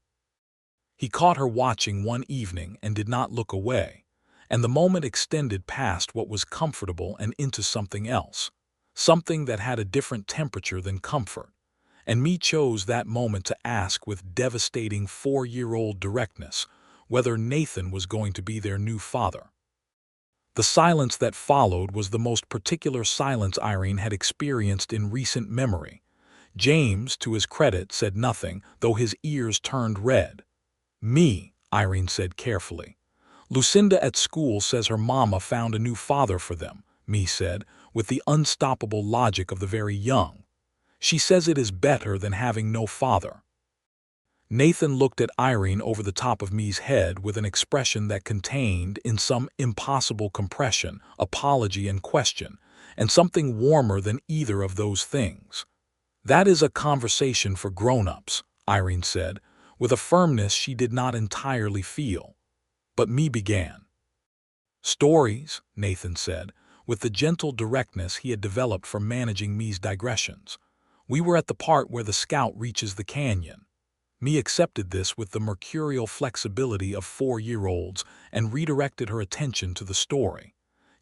He caught her watching one evening and did not look away, and the moment extended past what was comfortable and into something else, something that had a different temperature than comfort, and me chose that moment to ask with devastating 4-year-old directness whether Nathan was going to be their new father. The silence that followed was the most particular silence Irene had experienced in recent memory. James, to his credit, said nothing, though his ears turned red. "Me," Irene said carefully. "Lucinda at school says her mama found a new father for them," Me said, with the unstoppable logic of the very young. "She says it is better than having no father." Nathan looked at Irene over the top of Me's head with an expression that contained, in some impossible compression, apology and question, and something warmer than either of those things. "That is a conversation for grown-ups," Irene said, with a firmness she did not entirely feel. But Me began. "Stories," Nathan said, with the gentle directness he had developed from managing Me's digressions. "We were at the part where the scout reaches the canyon." Me accepted this with the mercurial flexibility of 4-year-olds and redirected her attention to the story.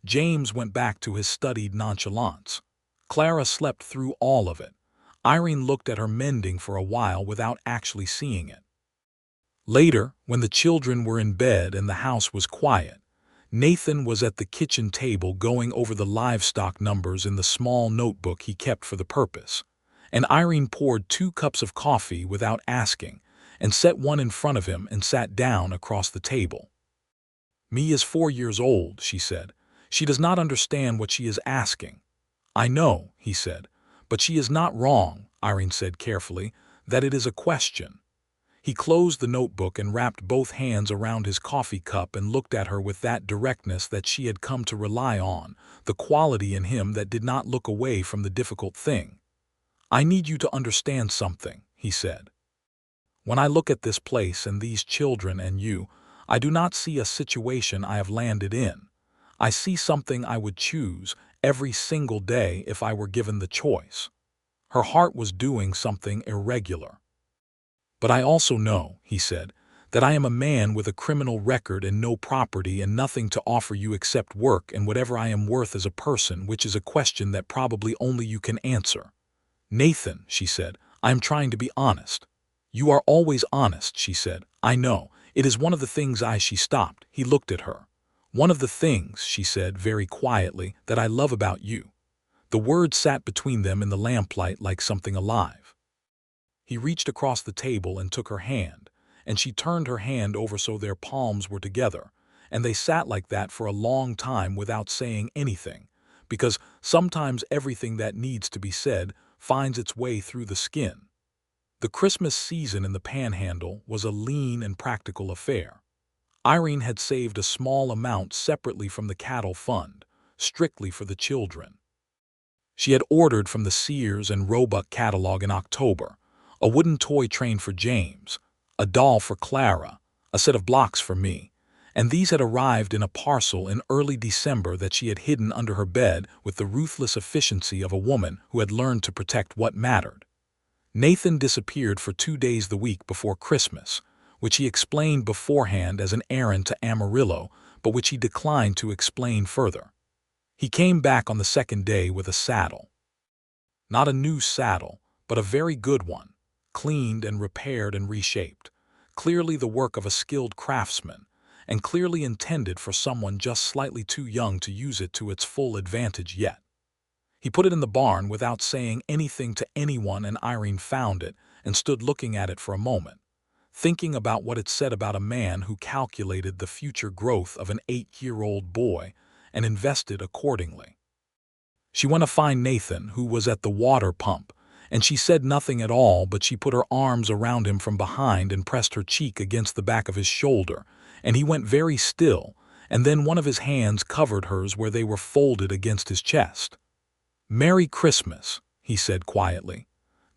James went back to his studied nonchalance. Clara slept through all of it. Irene looked at her mending for a while without actually seeing it. Later, when the children were in bed and the house was quiet, Nathan was at the kitchen table going over the livestock numbers in the small notebook he kept for the purpose, and Irene poured 2 cups of coffee without asking and set one in front of him and sat down across the table. "Me is 4 years old," she said. "She does not understand what she is asking." "I know," he said, "but she is not wrong," Irene said carefully, "that it is a question." He closed the notebook and wrapped both hands around his coffee cup and looked at her with that directness that she had come to rely on, the quality in him that did not look away from the difficult thing. "I need you to understand something," he said. "When I look at this place and these children and you, I do not see a situation I have landed in. I see something I would choose every single day if I were given the choice." Her heart was doing something irregular. "But I also know," he said, "that I am a man with a criminal record and no property and nothing to offer you except work and whatever I am worth as a person, which is a question that probably only you can answer." "Nathan," she said, "I am trying to be honest." "You are always honest," she said. "I know. It is one of the things She stopped. He looked at her. "One of the things," she said very quietly, "that I love about you." The words sat between them in the lamplight like something alive. He reached across the table and took her hand, and she turned her hand over so their palms were together, and they sat like that for a long time without saying anything, because sometimes everything that needs to be said finds its way through the skin. The Christmas season in the Panhandle was a lean and practical affair. Irene had saved a small amount separately from the cattle fund, strictly for the children. She had ordered from the Sears and Roebuck catalog in October a wooden toy train for James, a doll for Clara, a set of blocks for me, and these had arrived in a parcel in early December that she had hidden under her bed with the ruthless efficiency of a woman who had learned to protect what mattered. Nathan disappeared for 2 days the week before Christmas, which he explained beforehand as an errand to Amarillo, but which he declined to explain further. He came back on the 2nd day with a saddle. Not a new saddle, but a very good one, cleaned and repaired and reshaped, clearly the work of a skilled craftsman, and clearly intended for someone just slightly too young to use it to its full advantage yet. He put it in the barn without saying anything to anyone, and Irene found it and stood looking at it for a moment, thinking about what it said about a man who calculated the future growth of an 8-year-old boy and invested accordingly. She went to find Nathan, who was at the water pump, and she said nothing at all, but she put her arms around him from behind and pressed her cheek against the back of his shoulder, and he went very still, and then one of his hands covered hers where they were folded against his chest. "Merry Christmas," he said quietly.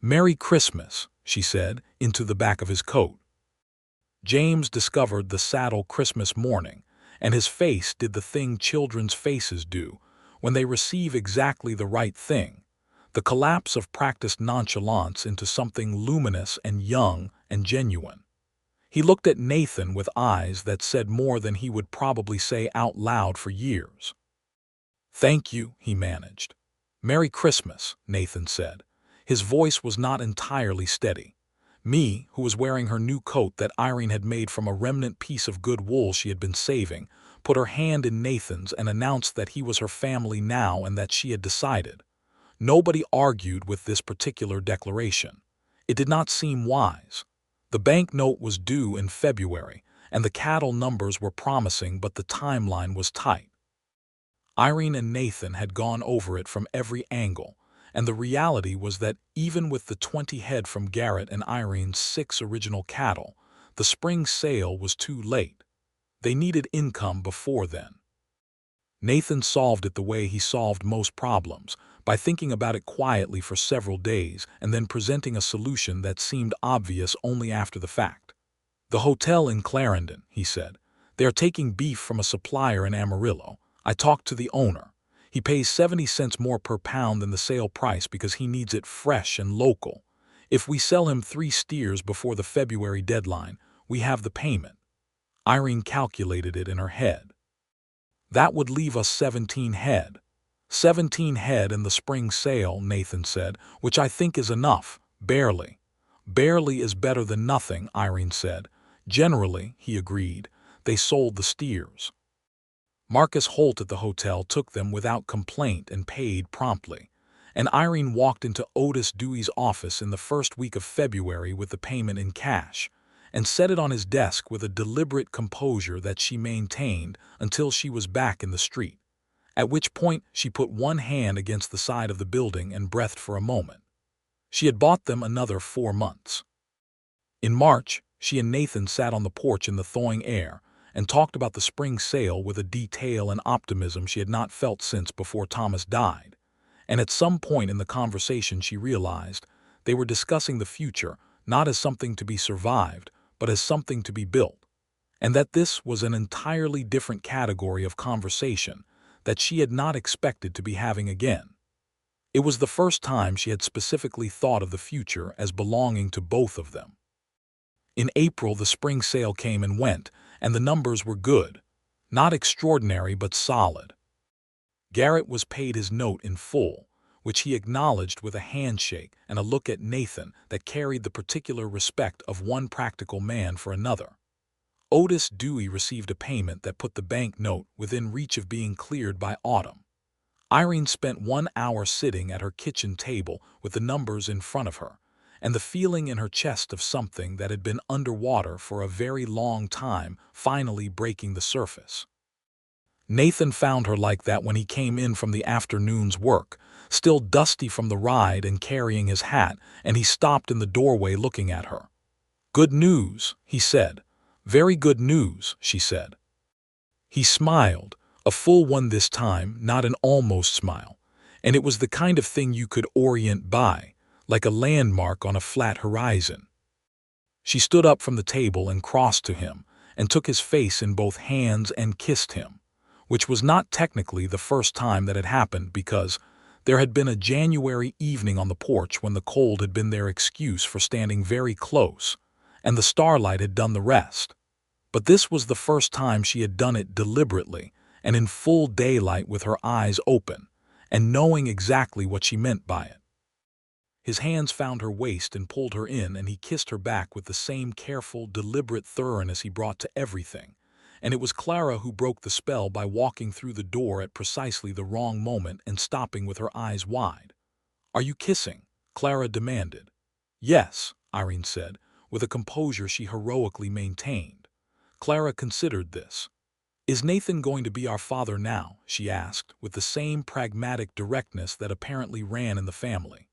"Merry Christmas," she said, into the back of his coat. James discovered the saddle Christmas morning, and his face did the thing children's faces do when they receive exactly the right thing, the collapse of practiced nonchalance into something luminous and young and genuine. He looked at Nathan with eyes that said more than he would probably say out loud for years. "Thank you," he managed. "Merry Christmas," Nathan said. His voice was not entirely steady. Me, who was wearing her new coat that Irene had made from a remnant piece of good wool she had been saving, put her hand in Nathan's and announced that he was her family now and that she had decided. Nobody argued with this particular declaration. It did not seem wise. The banknote was due in February, and the cattle numbers were promising, but the timeline was tight. Irene and Nathan had gone over it from every angle, and the reality was that even with the 20 head from Garrett and Irene's 6 original cattle, the spring sale was too late. They needed income before then. Nathan solved it the way he solved most problems, by thinking about it quietly for several days and then presenting a solution that seemed obvious only after the fact. "The hotel in Clarendon," he said. "They are taking beef from a supplier in Amarillo. I talked to the owner. He pays 70 cents more per pound than the sale price because he needs it fresh and local. If we sell him 3 steers before the February deadline, we have the payment." Irene calculated it in her head. "That would leave us 17 head. 17 head in the spring sale," Nathan said, "which I think is enough. Barely." "Barely is better than nothing," Irene said. "Generally," he agreed, "they sold the steers." Marcus Holt at the hotel took them without complaint and paid promptly, and Irene walked into Otis Dewey's office in the first week of February with the payment in cash, and set it on his desk with a deliberate composure that she maintained until she was back in the street, at which point she put one hand against the side of the building and breathed for a moment. She had bought them another 4 months. In March, she and Nathan sat on the porch in the thawing air and talked about the spring sale with a detail and optimism she had not felt since before Thomas died, and at some point in the conversation she realized they were discussing the future not as something to be survived, but as something to be built, and that this was an entirely different category of conversation that she had not expected to be having again. It was the first time she had specifically thought of the future as belonging to both of them. In April, the spring sale came and went, and the numbers were good. Not extraordinary, but solid. Garrett was paid his note in full, which he acknowledged with a handshake and a look at Nathan that carried the particular respect of one practical man for another. Otis Dewey received a payment that put the bank note within reach of being cleared by autumn. Irene spent 1 hour sitting at her kitchen table with the numbers in front of her, and the feeling in her chest of something that had been underwater for a very long time finally breaking the surface. Nathan found her like that when he came in from the afternoon's work, still dusty from the ride and carrying his hat, and he stopped in the doorway looking at her. "Good news," he said. "Very good news," she said. He smiled, a full one this time, not an almost smile, and it was the kind of thing you could orient by, like a landmark on a flat horizon. She stood up from the table and crossed to him, and took his face in both hands and kissed him, which was not technically the first time that had happened because there had been a January evening on the porch when the cold had been their excuse for standing very close, and the starlight had done the rest. But this was the first time she had done it deliberately and in full daylight with her eyes open, and knowing exactly what she meant by it. His hands found her waist and pulled her in, and he kissed her back with the same careful, deliberate thoroughness he brought to everything, and it was Clara who broke the spell by walking through the door at precisely the wrong moment and stopping with her eyes wide. "Are you kissing?" Clara demanded. "Yes," Irene said, with a composure she heroically maintained. Clara considered this. "Is Nathan going to be our father now?" she asked, with the same pragmatic directness that apparently ran in the family.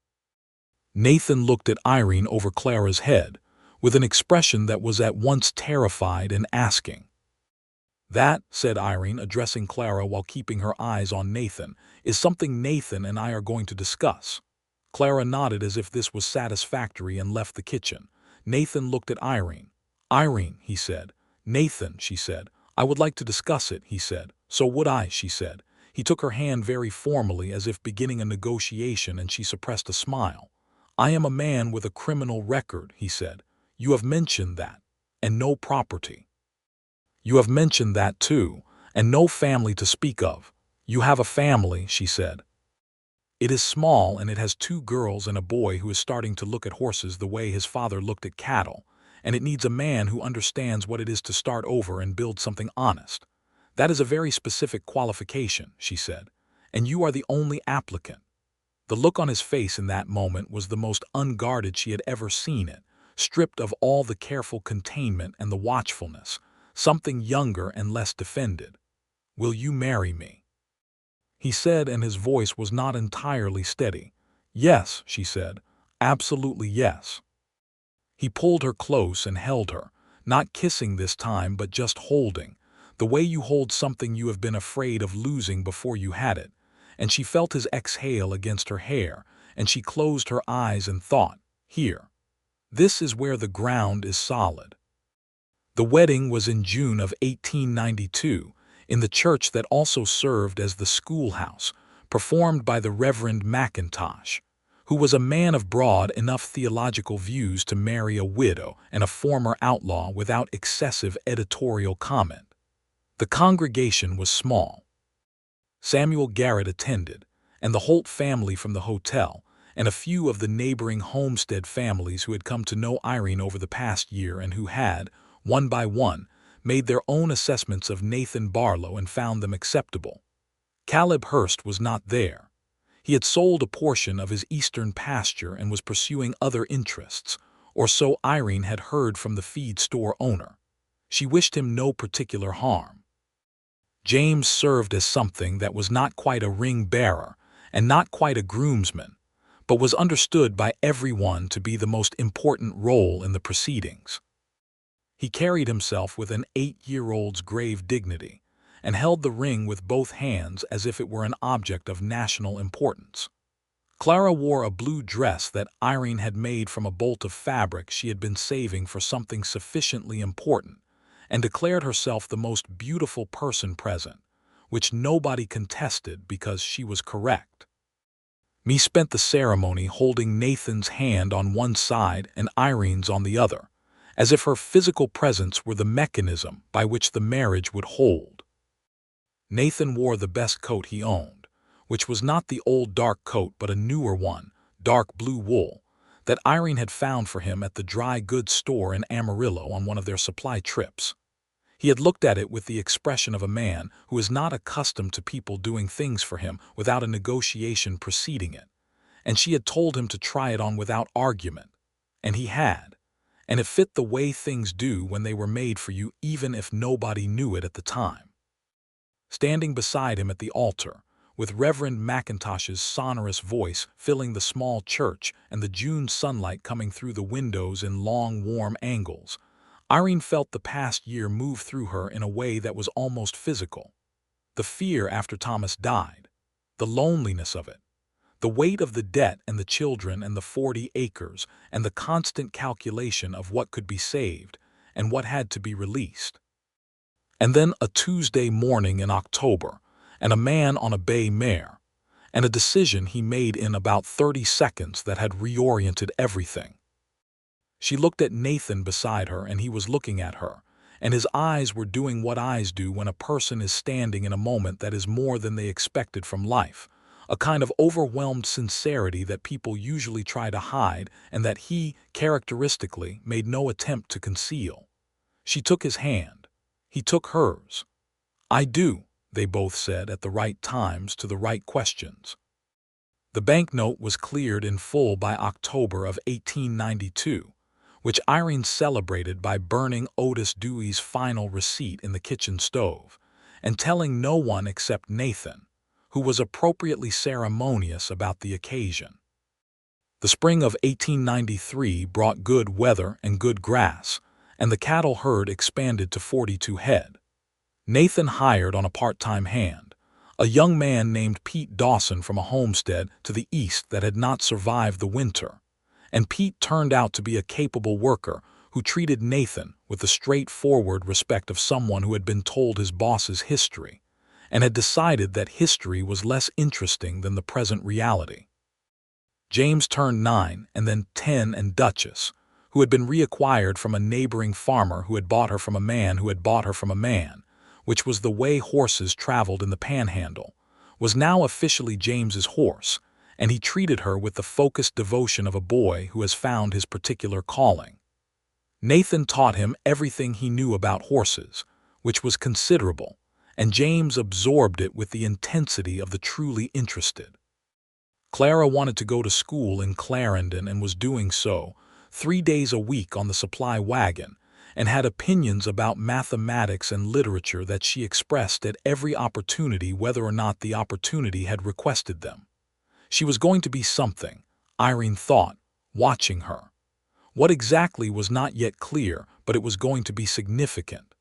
Nathan looked at Irene over Clara's head, with an expression that was at once terrified and asking. "That," said Irene, addressing Clara while keeping her eyes on Nathan, "is something Nathan and I are going to discuss." Clara nodded as if this was satisfactory and left the kitchen. Nathan looked at Irene. "Irene," he said. "Nathan," she said. "I would like to discuss it," he said. "So would I," she said. He took her hand very formally as if beginning a negotiation, and she suppressed a smile. "I am a man with a criminal record," he said. "You have mentioned that. And no property. You have mentioned that too, and no family to speak of." "You have a family," she said. "It is small, and it has 2 girls and a boy who is starting to look at horses the way his father looked at cattle, and it needs a man who understands what it is to start over and build something honest. "That is a very specific qualification," she said, "and you are the only applicant." The look on his face in that moment was the most unguarded she had ever seen it, stripped of all the careful containment and the watchfulness, something younger and less defended. "Will you marry me?" he said, and his voice was not entirely steady. "Yes," she said, "absolutely yes." He pulled her close and held her, not kissing this time but just holding, the way you hold something you have been afraid of losing before you had it, and she felt his exhale against her hair, and she closed her eyes and thought, "Here. This is where the ground is solid." The wedding was in June of 1892, in the church that also served as the schoolhouse, performed by the Reverend McIntosh, who was a man of broad enough theological views to marry a widow and a former outlaw without excessive editorial comment. The congregation was small. Samuel Garrett attended, and the Holt family from the hotel, and a few of the neighboring homestead families who had come to know Irene over the past year and who had, one by one, made their own assessments of Nathan Barlow and found them acceptable. Caleb Hurst was not there. He had sold a portion of his eastern pasture and was pursuing other interests, or so Irene had heard from the feed store owner. She wished him no particular harm. James served as something that was not quite a ring bearer and not quite a groomsman, but was understood by everyone to be the most important role in the proceedings. He carried himself with an 8-year-old's grave dignity, and held the ring with both hands as if it were an object of national importance. Clara wore a blue dress that Irene had made from a bolt of fabric she had been saving for something sufficiently important, and declared herself the most beautiful person present, which nobody contested because she was correct. Me spent the ceremony holding Nathan's hand on one side and Irene's on the other, as if her physical presence were the mechanism by which the marriage would hold. Nathan wore the best coat he owned, which was not the old dark coat but a newer one, dark blue wool, that Irene had found for him at the dry goods store in Amarillo on one of their supply trips. He had looked at it with the expression of a man who is not accustomed to people doing things for him without a negotiation preceding it, and she had told him to try it on without argument, and he had, and it fit the way things do when they were made for you even if nobody knew it at the time. Standing beside him at the altar, with Reverend McIntosh's sonorous voice filling the small church and the June sunlight coming through the windows in long, warm angles, Irene felt the past year move through her in a way that was almost physical. The fear after Thomas died, the loneliness of it, the weight of the debt and the children and the 40 acres and the constant calculation of what could be saved and what had to be released. And then a Tuesday morning in October, and a man on a bay mare, and a decision he made in about 30 seconds that had reoriented everything. She looked at Nathan beside her, and he was looking at her, and his eyes were doing what eyes do when a person is standing in a moment that is more than they expected from life, a kind of overwhelmed sincerity that people usually try to hide and that he, characteristically, made no attempt to conceal. She took his hand. He took hers. "I do," they both said at the right times to the right questions. The banknote was cleared in full by October of 1892, which Irene celebrated by burning Otis Dewey's final receipt in the kitchen stove, and telling no one except Nathan, who was appropriately ceremonious about the occasion. The spring of 1893 brought good weather and good grass, and the cattle herd expanded to 42 head. Nathan hired on a part-time hand, a young man named Pete Dawson from a homestead to the east that had not survived the winter, and Pete turned out to be a capable worker who treated Nathan with the straightforward respect of someone who had been told his boss's history and had decided that history was less interesting than the present reality. James turned 9 and then 10, and Duchess, who had been reacquired from a neighboring farmer who had bought her from a man who had bought her from a man, which was the way horses traveled in the Panhandle, was now officially James's horse, and he treated her with the focused devotion of a boy who has found his particular calling. Nathan taught him everything he knew about horses, which was considerable, and James absorbed it with the intensity of the truly interested. Clara wanted to go to school in Clarendon and was doing so 3 days a week on the supply wagon, and had opinions about mathematics and literature that she expressed at every opportunity whether or not the opportunity had requested them. She was going to be something, Irene thought, watching her. What exactly was not yet clear, but it was going to be significant.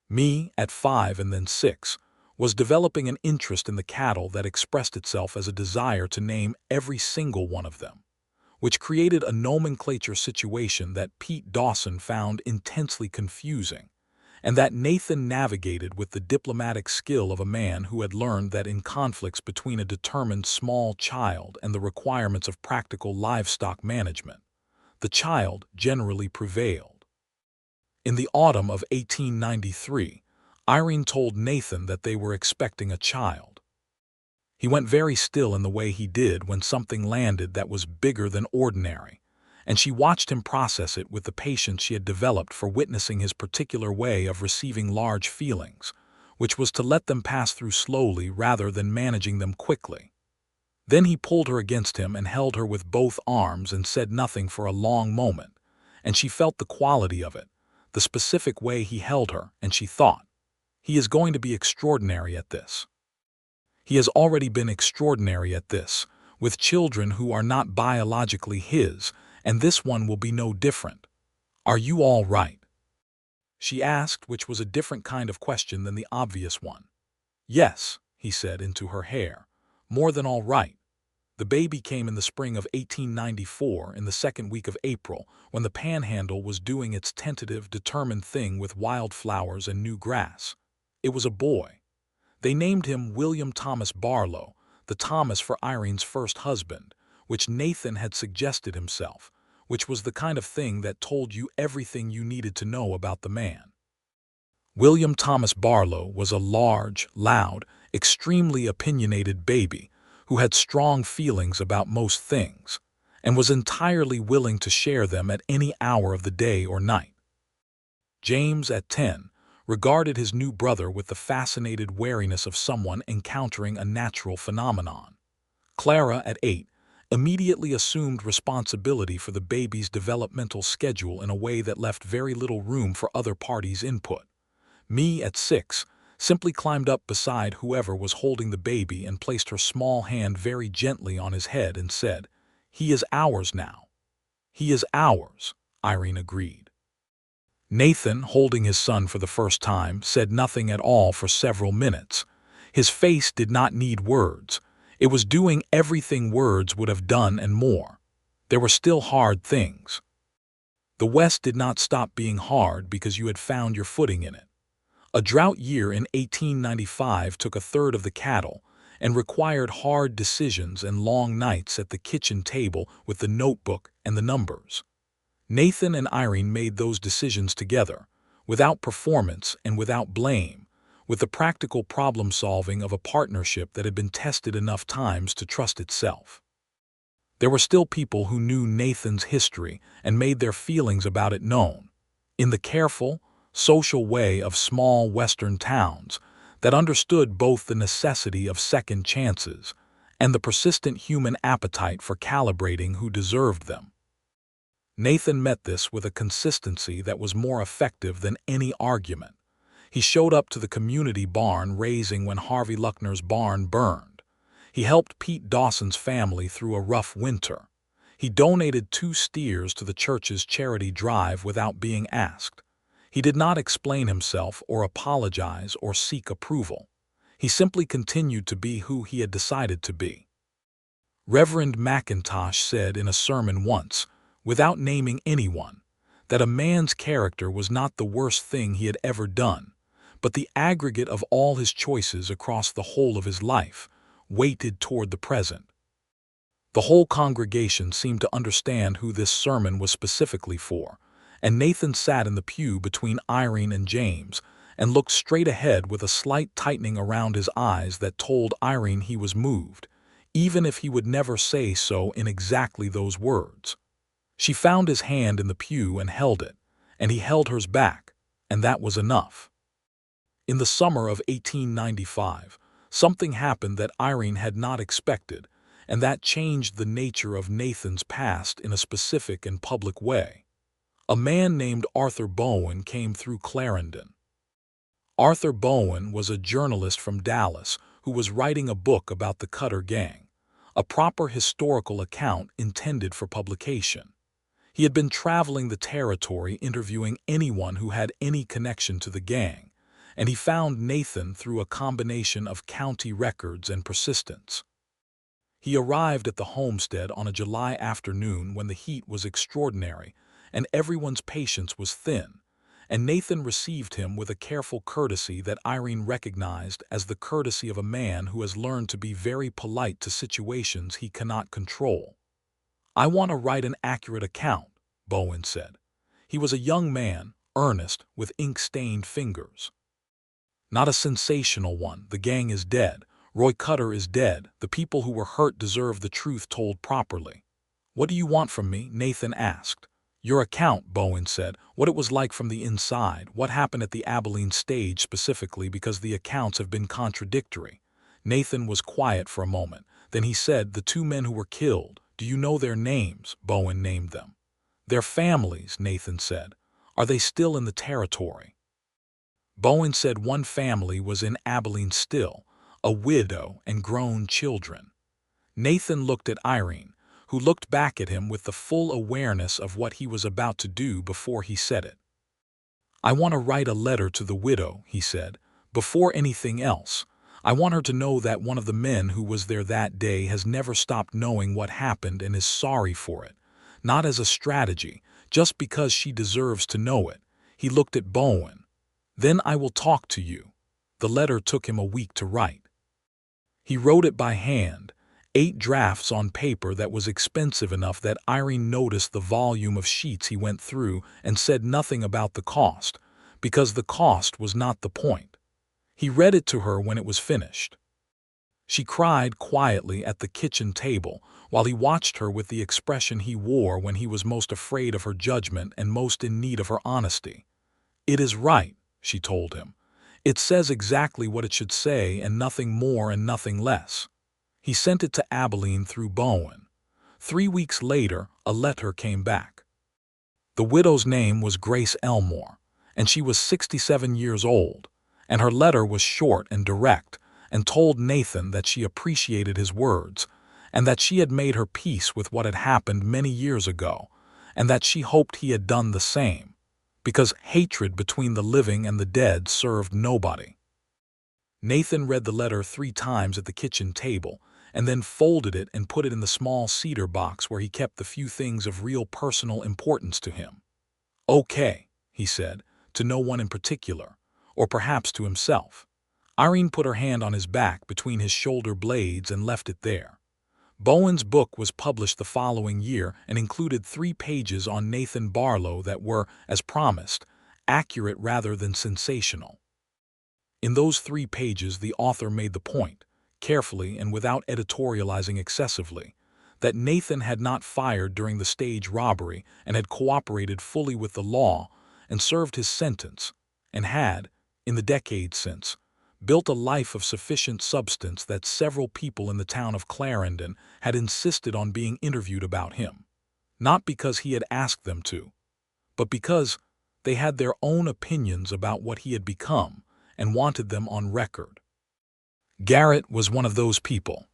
Me, at 5 and then 6, was developing an interest in the cattle that expressed itself as a desire to name every single one of them, which created a nomenclature situation that Pete Dawson found intensely confusing, and that Nathan navigated with the diplomatic skill of a man who had learned that in conflicts between a determined small child and the requirements of practical livestock management, the child generally prevailed. In the autumn of 1893, Irene told Nathan that they were expecting a child. He went very still in the way he did when something landed that was bigger than ordinary, and she watched him process it with the patience she had developed for witnessing his particular way of receiving large feelings, which was to let them pass through slowly rather than managing them quickly. Then he pulled her against him and held her with both arms and said nothing for a long moment, and she felt the quality of it, the specific way he held her, and she thought, he is going to be extraordinary at this. He has already been extraordinary at this, with children who are not biologically his, and this one will be no different. Are you all right? She asked, which was a different kind of question than the obvious one. Yes, he said into her hair, more than all right. The baby came in the spring of 1894, in the second week of April, when the Panhandle was doing its tentative, determined thing with wildflowers and new grass. It was a boy. They named him William Thomas Barlow, the Thomas for Irene's first husband, which Nathan had suggested himself, which was the kind of thing that told you everything you needed to know about the man. William Thomas Barlow was a large, loud, extremely opinionated baby who had strong feelings about most things, and was entirely willing to share them at any hour of the day or night. James, at 10, regarded his new brother with the fascinated wariness of someone encountering a natural phenomenon. Clara, at 8, immediately assumed responsibility for the baby's developmental schedule in a way that left very little room for other parties' input. Me, at 6, simply climbed up beside whoever was holding the baby and placed her small hand very gently on his head and said, "He is ours now." "He is ours," Irene agreed. Nathan, holding his son for the first time, said nothing at all for several minutes. His face did not need words. It was doing everything words would have done and more. There were still hard things. The West did not stop being hard because you had found your footing in it. A drought year in 1895 took a third of the cattle and required hard decisions and long nights at the kitchen table with the notebook and the numbers. Nathan and Irene made those decisions together, without performance and without blame, with the practical problem-solving of a partnership that had been tested enough times to trust itself. There were still people who knew Nathan's history and made their feelings about it known, in the careful, social way of small Western towns that understood both the necessity of second chances and the persistent human appetite for calibrating who deserved them. Nathan met this with a consistency that was more effective than any argument. He showed up to the community barn raising when Harvey Luckner's barn burned. He helped Pete Dawson's family through a rough winter. He donated 2 steers to the church's charity drive without being asked. He did not explain himself or apologize or seek approval. He simply continued to be who he had decided to be. Reverend McIntosh said in a sermon once, without naming anyone, that a man's character was not the worst thing he had ever done, but the aggregate of all his choices across the whole of his life, weighted toward the present. The whole congregation seemed to understand who this sermon was specifically for, and Nathan sat in the pew between Irene and James and looked straight ahead with a slight tightening around his eyes that told Irene he was moved, even if he would never say so in exactly those words. She found his hand in the pew and held it, and he held hers back, and that was enough. In the summer of 1895, something happened that Irene had not expected, and that changed the nature of Nathan's past in a specific and public way. A man named Arthur Bowen came through Clarendon. Arthur Bowen was a journalist from Dallas who was writing a book about the Cutter Gang, a proper historical account intended for publication. He had been traveling the territory interviewing anyone who had any connection to the gang, and he found Nathan through a combination of county records and persistence. He arrived at the homestead on a July afternoon when the heat was extraordinary and everyone's patience was thin, and Nathan received him with a careful courtesy that Irene recognized as the courtesy of a man who has learned to be very polite to situations he cannot control. "I want to write an accurate account," Bowen said. He was a young man, earnest, with ink-stained fingers. "Not a sensational one. The gang is dead. Roy Cutter is dead. The people who were hurt deserve the truth told properly." "What do you want from me?" Nathan asked. "Your account," Bowen said, "what it was like from the inside, what happened at the Abilene stage specifically, because the accounts have been contradictory." Nathan was quiet for a moment. Then he said, "The two men who were killed, do you know their names?" Bowen named them. "Their families," Nathan said. "Are they still in the territory?" Bowen said one family was in Abilene still, a widow and grown children. Nathan looked at Irene, who looked back at him with the full awareness of what he was about to do before he said it. "I want to write a letter to the widow," he said. "Before anything else, I want her to know that one of the men who was there that day has never stopped knowing what happened and is sorry for it. Not as a strategy, just because she deserves to know it." He looked at Bowen. "Then I will talk to you." The letter took him a week to write. He wrote it by hand, 8 drafts on paper that was expensive enough that Irene noticed the volume of sheets he went through and said nothing about the cost, because the cost was not the point. He read it to her when it was finished. She cried quietly at the kitchen table while he watched her with the expression he wore when he was most afraid of her judgment and most in need of her honesty. "It is right," she told him. "It says exactly what it should say and nothing more and nothing less." He sent it to Abilene through Bowen. 3 weeks later, a letter came back. The widow's name was Grace Elmore, and she was 67 years old, and her letter was short and direct, and told Nathan that she appreciated his words, and that she had made her peace with what had happened many years ago, and that she hoped he had done the same, because hatred between the living and the dead served nobody. Nathan read the letter 3 times at the kitchen table, and then folded it and put it in the small cedar box where he kept the few things of real personal importance to him. "Okay," he said, to no one in particular, or perhaps to himself. Irene put her hand on his back between his shoulder blades and left it there. Bowen's book was published the following year and included 3 pages on Nathan Barlow that were, as promised, accurate rather than sensational. In those 3 pages the author made the point, carefully and without editorializing excessively, that Nathan had not fired during the stage robbery and had cooperated fully with the law and served his sentence, and had, in the decades since, built a life of sufficient substance that several people in the town of Clarendon had insisted on being interviewed about him, not because he had asked them to, but because they had their own opinions about what he had become and wanted them on record. Garrett was one of those people.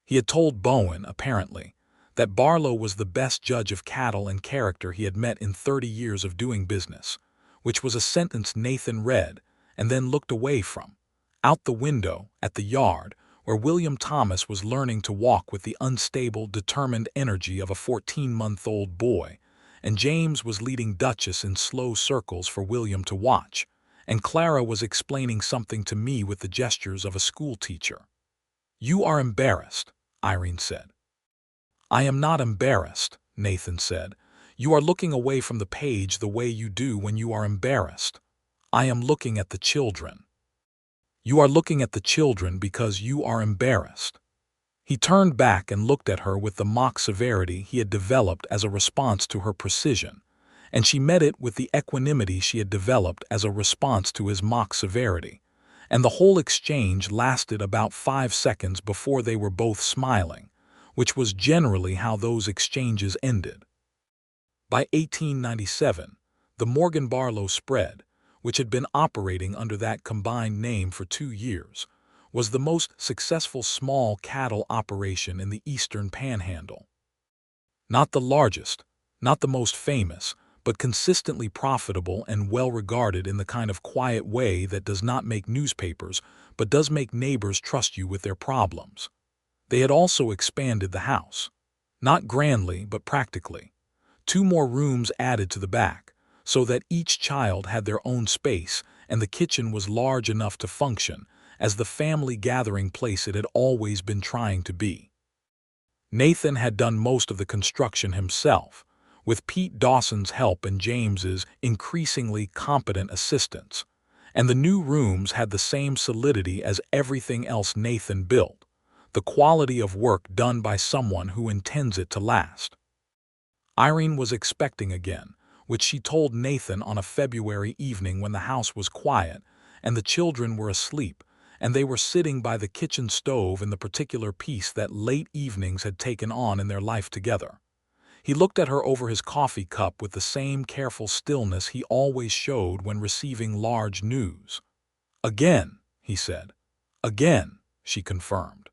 He had told Bowen, apparently, that Barlow was the best judge of cattle and character he had met in 30 years of doing business, which was a sentence Nathan read and then looked away from, out the window at the yard where William Thomas was learning to walk with the unstable, determined energy of a 14-month-old boy, and James was leading Duchess in slow circles for William to watch, and Clara was explaining something to me with the gestures of a schoolteacher. "You are embarrassed," Irene said. "I am not embarrassed," Nathan said. "You are looking away from the page the way you do when you are embarrassed. I am looking at the children." "You are looking at the children because you are embarrassed." He turned back and looked at her with the mock severity he had developed as a response to her precision, and she met it with the equanimity she had developed as a response to his mock severity, and the whole exchange lasted about 5 seconds before they were both smiling, which was generally how those exchanges ended. By 1897, the Morgan Barlow spread, which had been operating under that combined name for 2 years, was the most successful small cattle operation in the eastern Panhandle. Not the largest, not the most famous, but consistently profitable and well-regarded in the kind of quiet way that does not make newspapers, but does make neighbors trust you with their problems. They had also expanded the house. Not grandly, but practically. 2 more rooms added to the back, so that each child had their own space, and the kitchen was large enough to function as the family gathering place it had always been trying to be. Nathan had done most of the construction himself, with Pete Dawson's help and James's increasingly competent assistance, and the new rooms had the same solidity as everything else Nathan built, the quality of work done by someone who intends it to last. Irene was expecting again, which she told Nathan on a February evening when the house was quiet and the children were asleep, and they were sitting by the kitchen stove in the particular peace that late evenings had taken on in their life together. He looked at her over his coffee cup with the same careful stillness he always showed when receiving large news. "Again," he said. "Again," she confirmed.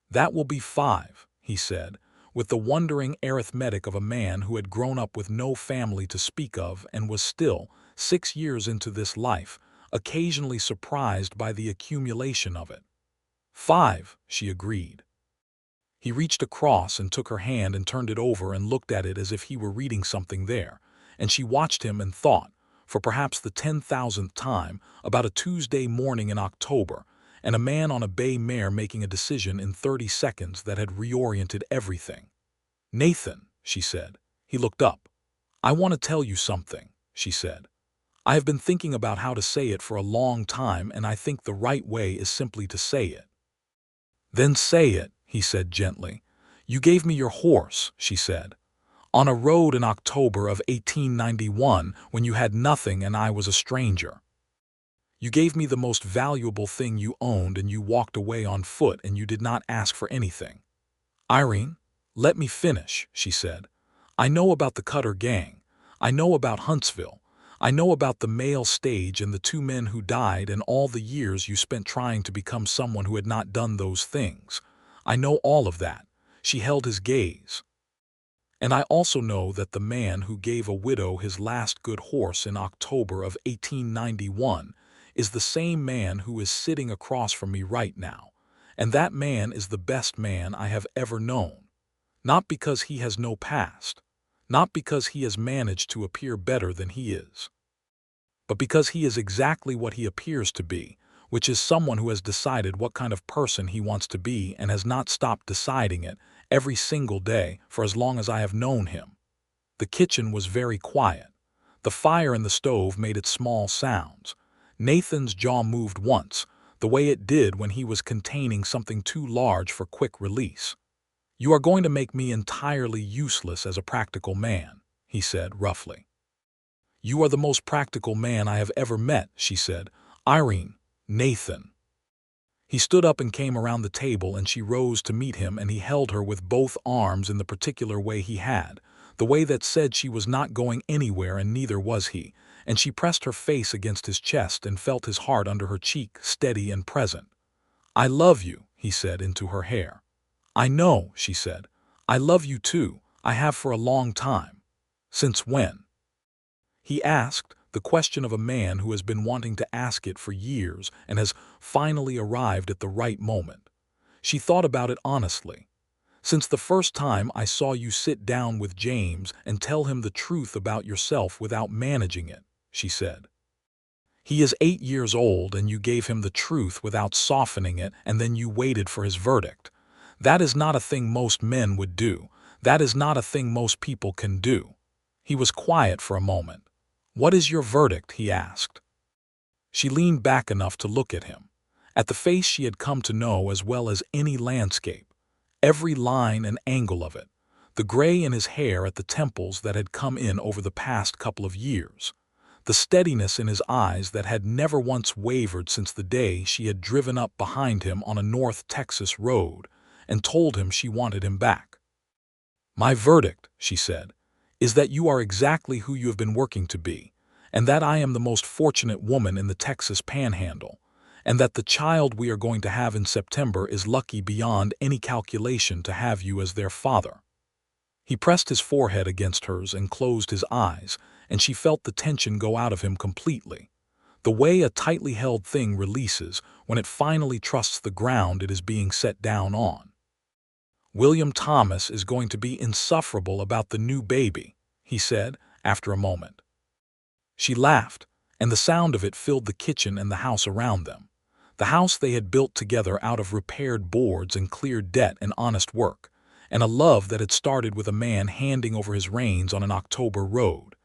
"That will be 5, he said, with the wondering arithmetic of a man who had grown up with no family to speak of and was still, 6 years into this life, occasionally surprised by the accumulation of it. 5, she agreed. He reached across and took her hand and turned it over and looked at it as if he were reading something there, and she watched him and thought, for perhaps the 10,000th time, about a Tuesday morning in October, and a man on a bay mare making a decision in 30 seconds that had reoriented everything. "Nathan," she said. He looked up. "I want to tell you something," she said. "I have been thinking about how to say it for a long time, and I think the right way is simply to say it." "Then say it," he said gently. "You gave me your horse," she said, "on a road in October of 1891 when you had nothing and I was a stranger. You gave me the most valuable thing you owned, and you walked away on foot, and you did not ask for anything." "Irene, let me finish," she said. "I know about the Cutter gang. I know about Huntsville. I know about the mail stage and the 2 men who died and all the years you spent trying to become someone who had not done those things. I know all of that." She held his gaze. "And I also know that the man who gave a widow his last good horse in October of 1891 is the same man who is sitting across from me right now, and that man is the best man I have ever known. Not because he has no past, not because he has managed to appear better than he is, but because he is exactly what he appears to be, which is someone who has decided what kind of person he wants to be and has not stopped deciding it every single day for as long as I have known him." The kitchen was very quiet. The fire in the stove made its small sounds. Nathan's jaw moved once, the way it did when he was containing something too large for quick release. "You are going to make me entirely useless as a practical man," he said roughly. "You are the most practical man I have ever met," she said. "Irene, Nathan." He stood up and came around the table, and she rose to meet him, and he held her with both arms in the particular way he had, the way that said she was not going anywhere and neither was he, and she pressed her face against his chest and felt his heart under her cheek, steady and present. "I love you," he said into her hair. "I know," she said. "I love you too. I have for a long time." "Since when?" he asked, the question of a man who has been wanting to ask it for years and has finally arrived at the right moment. She thought about it honestly. "Since the first time I saw you sit down with James and tell him the truth about yourself without managing it," she said. "He is 8 years old, and you gave him the truth without softening it, and then you waited for his verdict. That is not a thing most men would do. That is not a thing most people can do." He was quiet for a moment. "What is your verdict?" he asked. She leaned back enough to look at him, at the face she had come to know as well as any landscape, every line and angle of it, the gray in his hair at the temples that had come in over the past couple of years, the steadiness in his eyes that had never once wavered since the day she had driven up behind him on a North Texas road and told him she wanted him back. "My verdict," she said, "is that you are exactly who you have been working to be, and that I am the most fortunate woman in the Texas Panhandle, and that the child we are going to have in September is lucky beyond any calculation to have you as their father." He pressed his forehead against hers and closed his eyes, and she felt the tension go out of him completely, the way a tightly held thing releases when it finally trusts the ground it is being set down on. "William Thomas is going to be insufferable about the new baby," he said after a moment. She laughed, and the sound of it filled the kitchen and the house around them, the house they had built together out of repaired boards and cleared debt and honest work, and a love that had started with a man handing over his reins on an October road,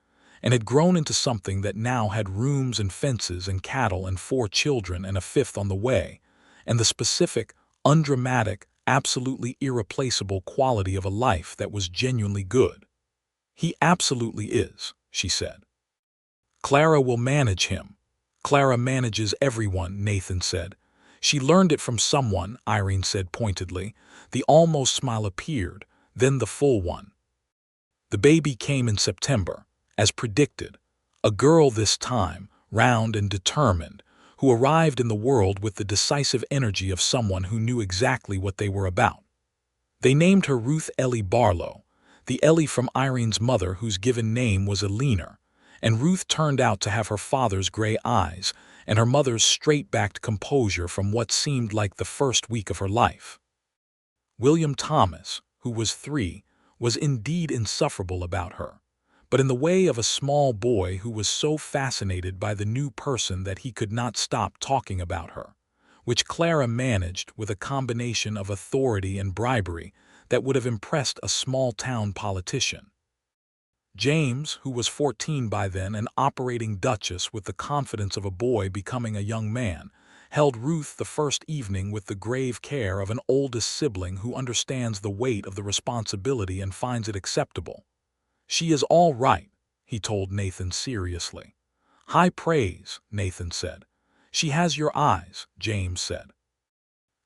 and had grown into something that now had rooms and fences and cattle and 4 children and a 5th on the way, and the specific, undramatic, absolutely irreplaceable quality of a life that was genuinely good. "He absolutely is," she said. "Clara will manage him." "Clara manages everyone," Nathan said. "She learned it from someone," Irene said pointedly. The almost smile appeared, then the full one. The baby came in September, as predicted, a girl this time, round and determined, who arrived in the world with the decisive energy of someone who knew exactly what they were about. They named her Ruth Ellie Barlow, the Ellie from Irene's mother whose given name was Eleanor, and Ruth turned out to have her father's gray eyes and her mother's straight-backed composure from what seemed like the first week of her life. William Thomas, who was 3, was indeed insufferable about her, but in the way of a small boy who was so fascinated by the new person that he could not stop talking about her, which Clara managed with a combination of authority and bribery that would have impressed a small-town politician. James, who was 14 by then and operating Duchess with the confidence of a boy becoming a young man, held Ruth the first evening with the grave care of an oldest sibling who understands the weight of the responsibility and finds it acceptable. "She is all right," he told Nathan seriously. "High praise," Nathan said. "She has your eyes," James said.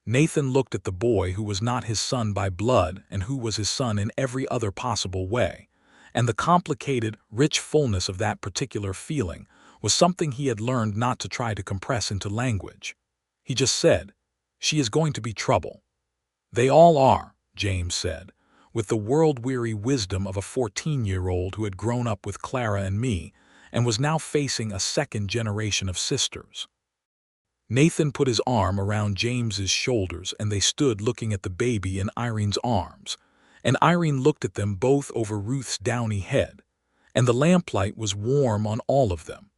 Nathan looked at the boy who was not his son by blood and who was his son in every other possible way, and the complicated, rich fullness of that particular feeling was something he had learned not to try to compress into language. He just said, "She is going to be trouble." "They all are," James said, with the world-weary wisdom of a 14-year-old who had grown up with Clara and me and was now facing a second generation of sisters. Nathan put his arm around James's shoulders and they stood looking at the baby in Irene's arms, and Irene looked at them both over Ruth's downy head, and the lamplight was warm on all of them.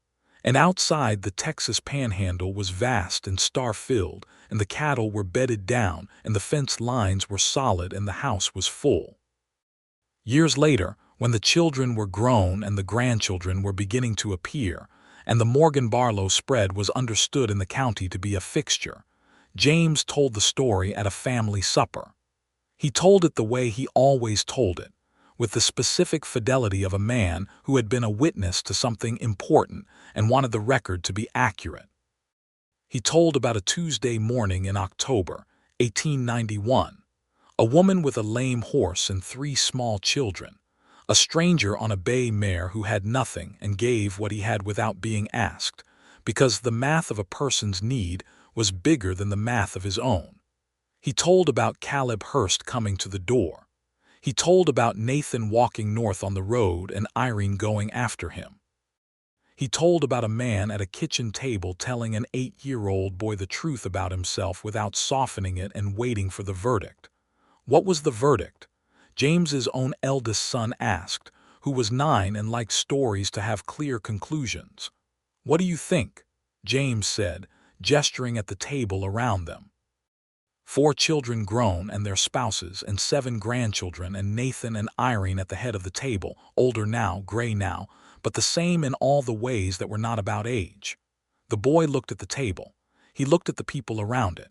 And outside, the Texas Panhandle was vast and star-filled, and the cattle were bedded down, and the fence lines were solid, and the house was full. Years later, when the children were grown and the grandchildren were beginning to appear, and the Morgan Barlow spread was understood in the county to be a fixture, James told the story at a family supper. He told it the way he always told it, with the specific fidelity of a man who had been a witness to something important and wanted the record to be accurate. He told about a Tuesday morning in October, 1891, a woman with a lame horse and 3 small children, a stranger on a bay mare who had nothing and gave what he had without being asked, because the math of a person's need was bigger than the math of his own. He told about Caleb Hurst coming to the door. He told about Nathan walking north on the road and Irene going after him. He told about a man at a kitchen table telling an 8-year-old boy the truth about himself without softening it and waiting for the verdict. What was the verdict? James's own eldest son asked, who was 9 and liked stories to have clear conclusions. "What do you think?" James said, gesturing at the table around them. 4 children grown and their spouses and 7 grandchildren and Nathan and Irene at the head of the table, older now, gray now, but the same in all the ways that were not about age. The boy looked at the table. He looked at the people around it.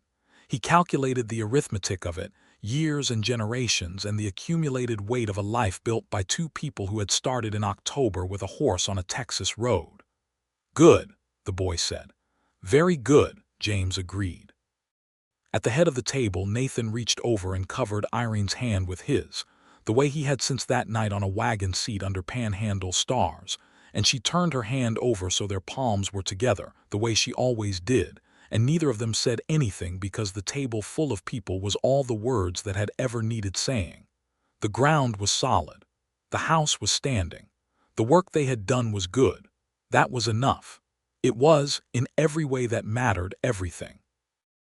He calculated the arithmetic of it, years and generations, and the accumulated weight of a life built by two people who had started in October with a horse on a Texas road. "Good," the boy said. "Very good," James agreed. At the head of the table, Nathan reached over and covered Irene's hand with his, the way he had since that night on a wagon seat under Panhandle stars, and she turned her hand over so their palms were together, the way she always did, and neither of them said anything because the table full of people was all the words that had ever needed saying. The ground was solid. The house was standing. The work they had done was good. That was enough. It was, in every way that mattered, everything.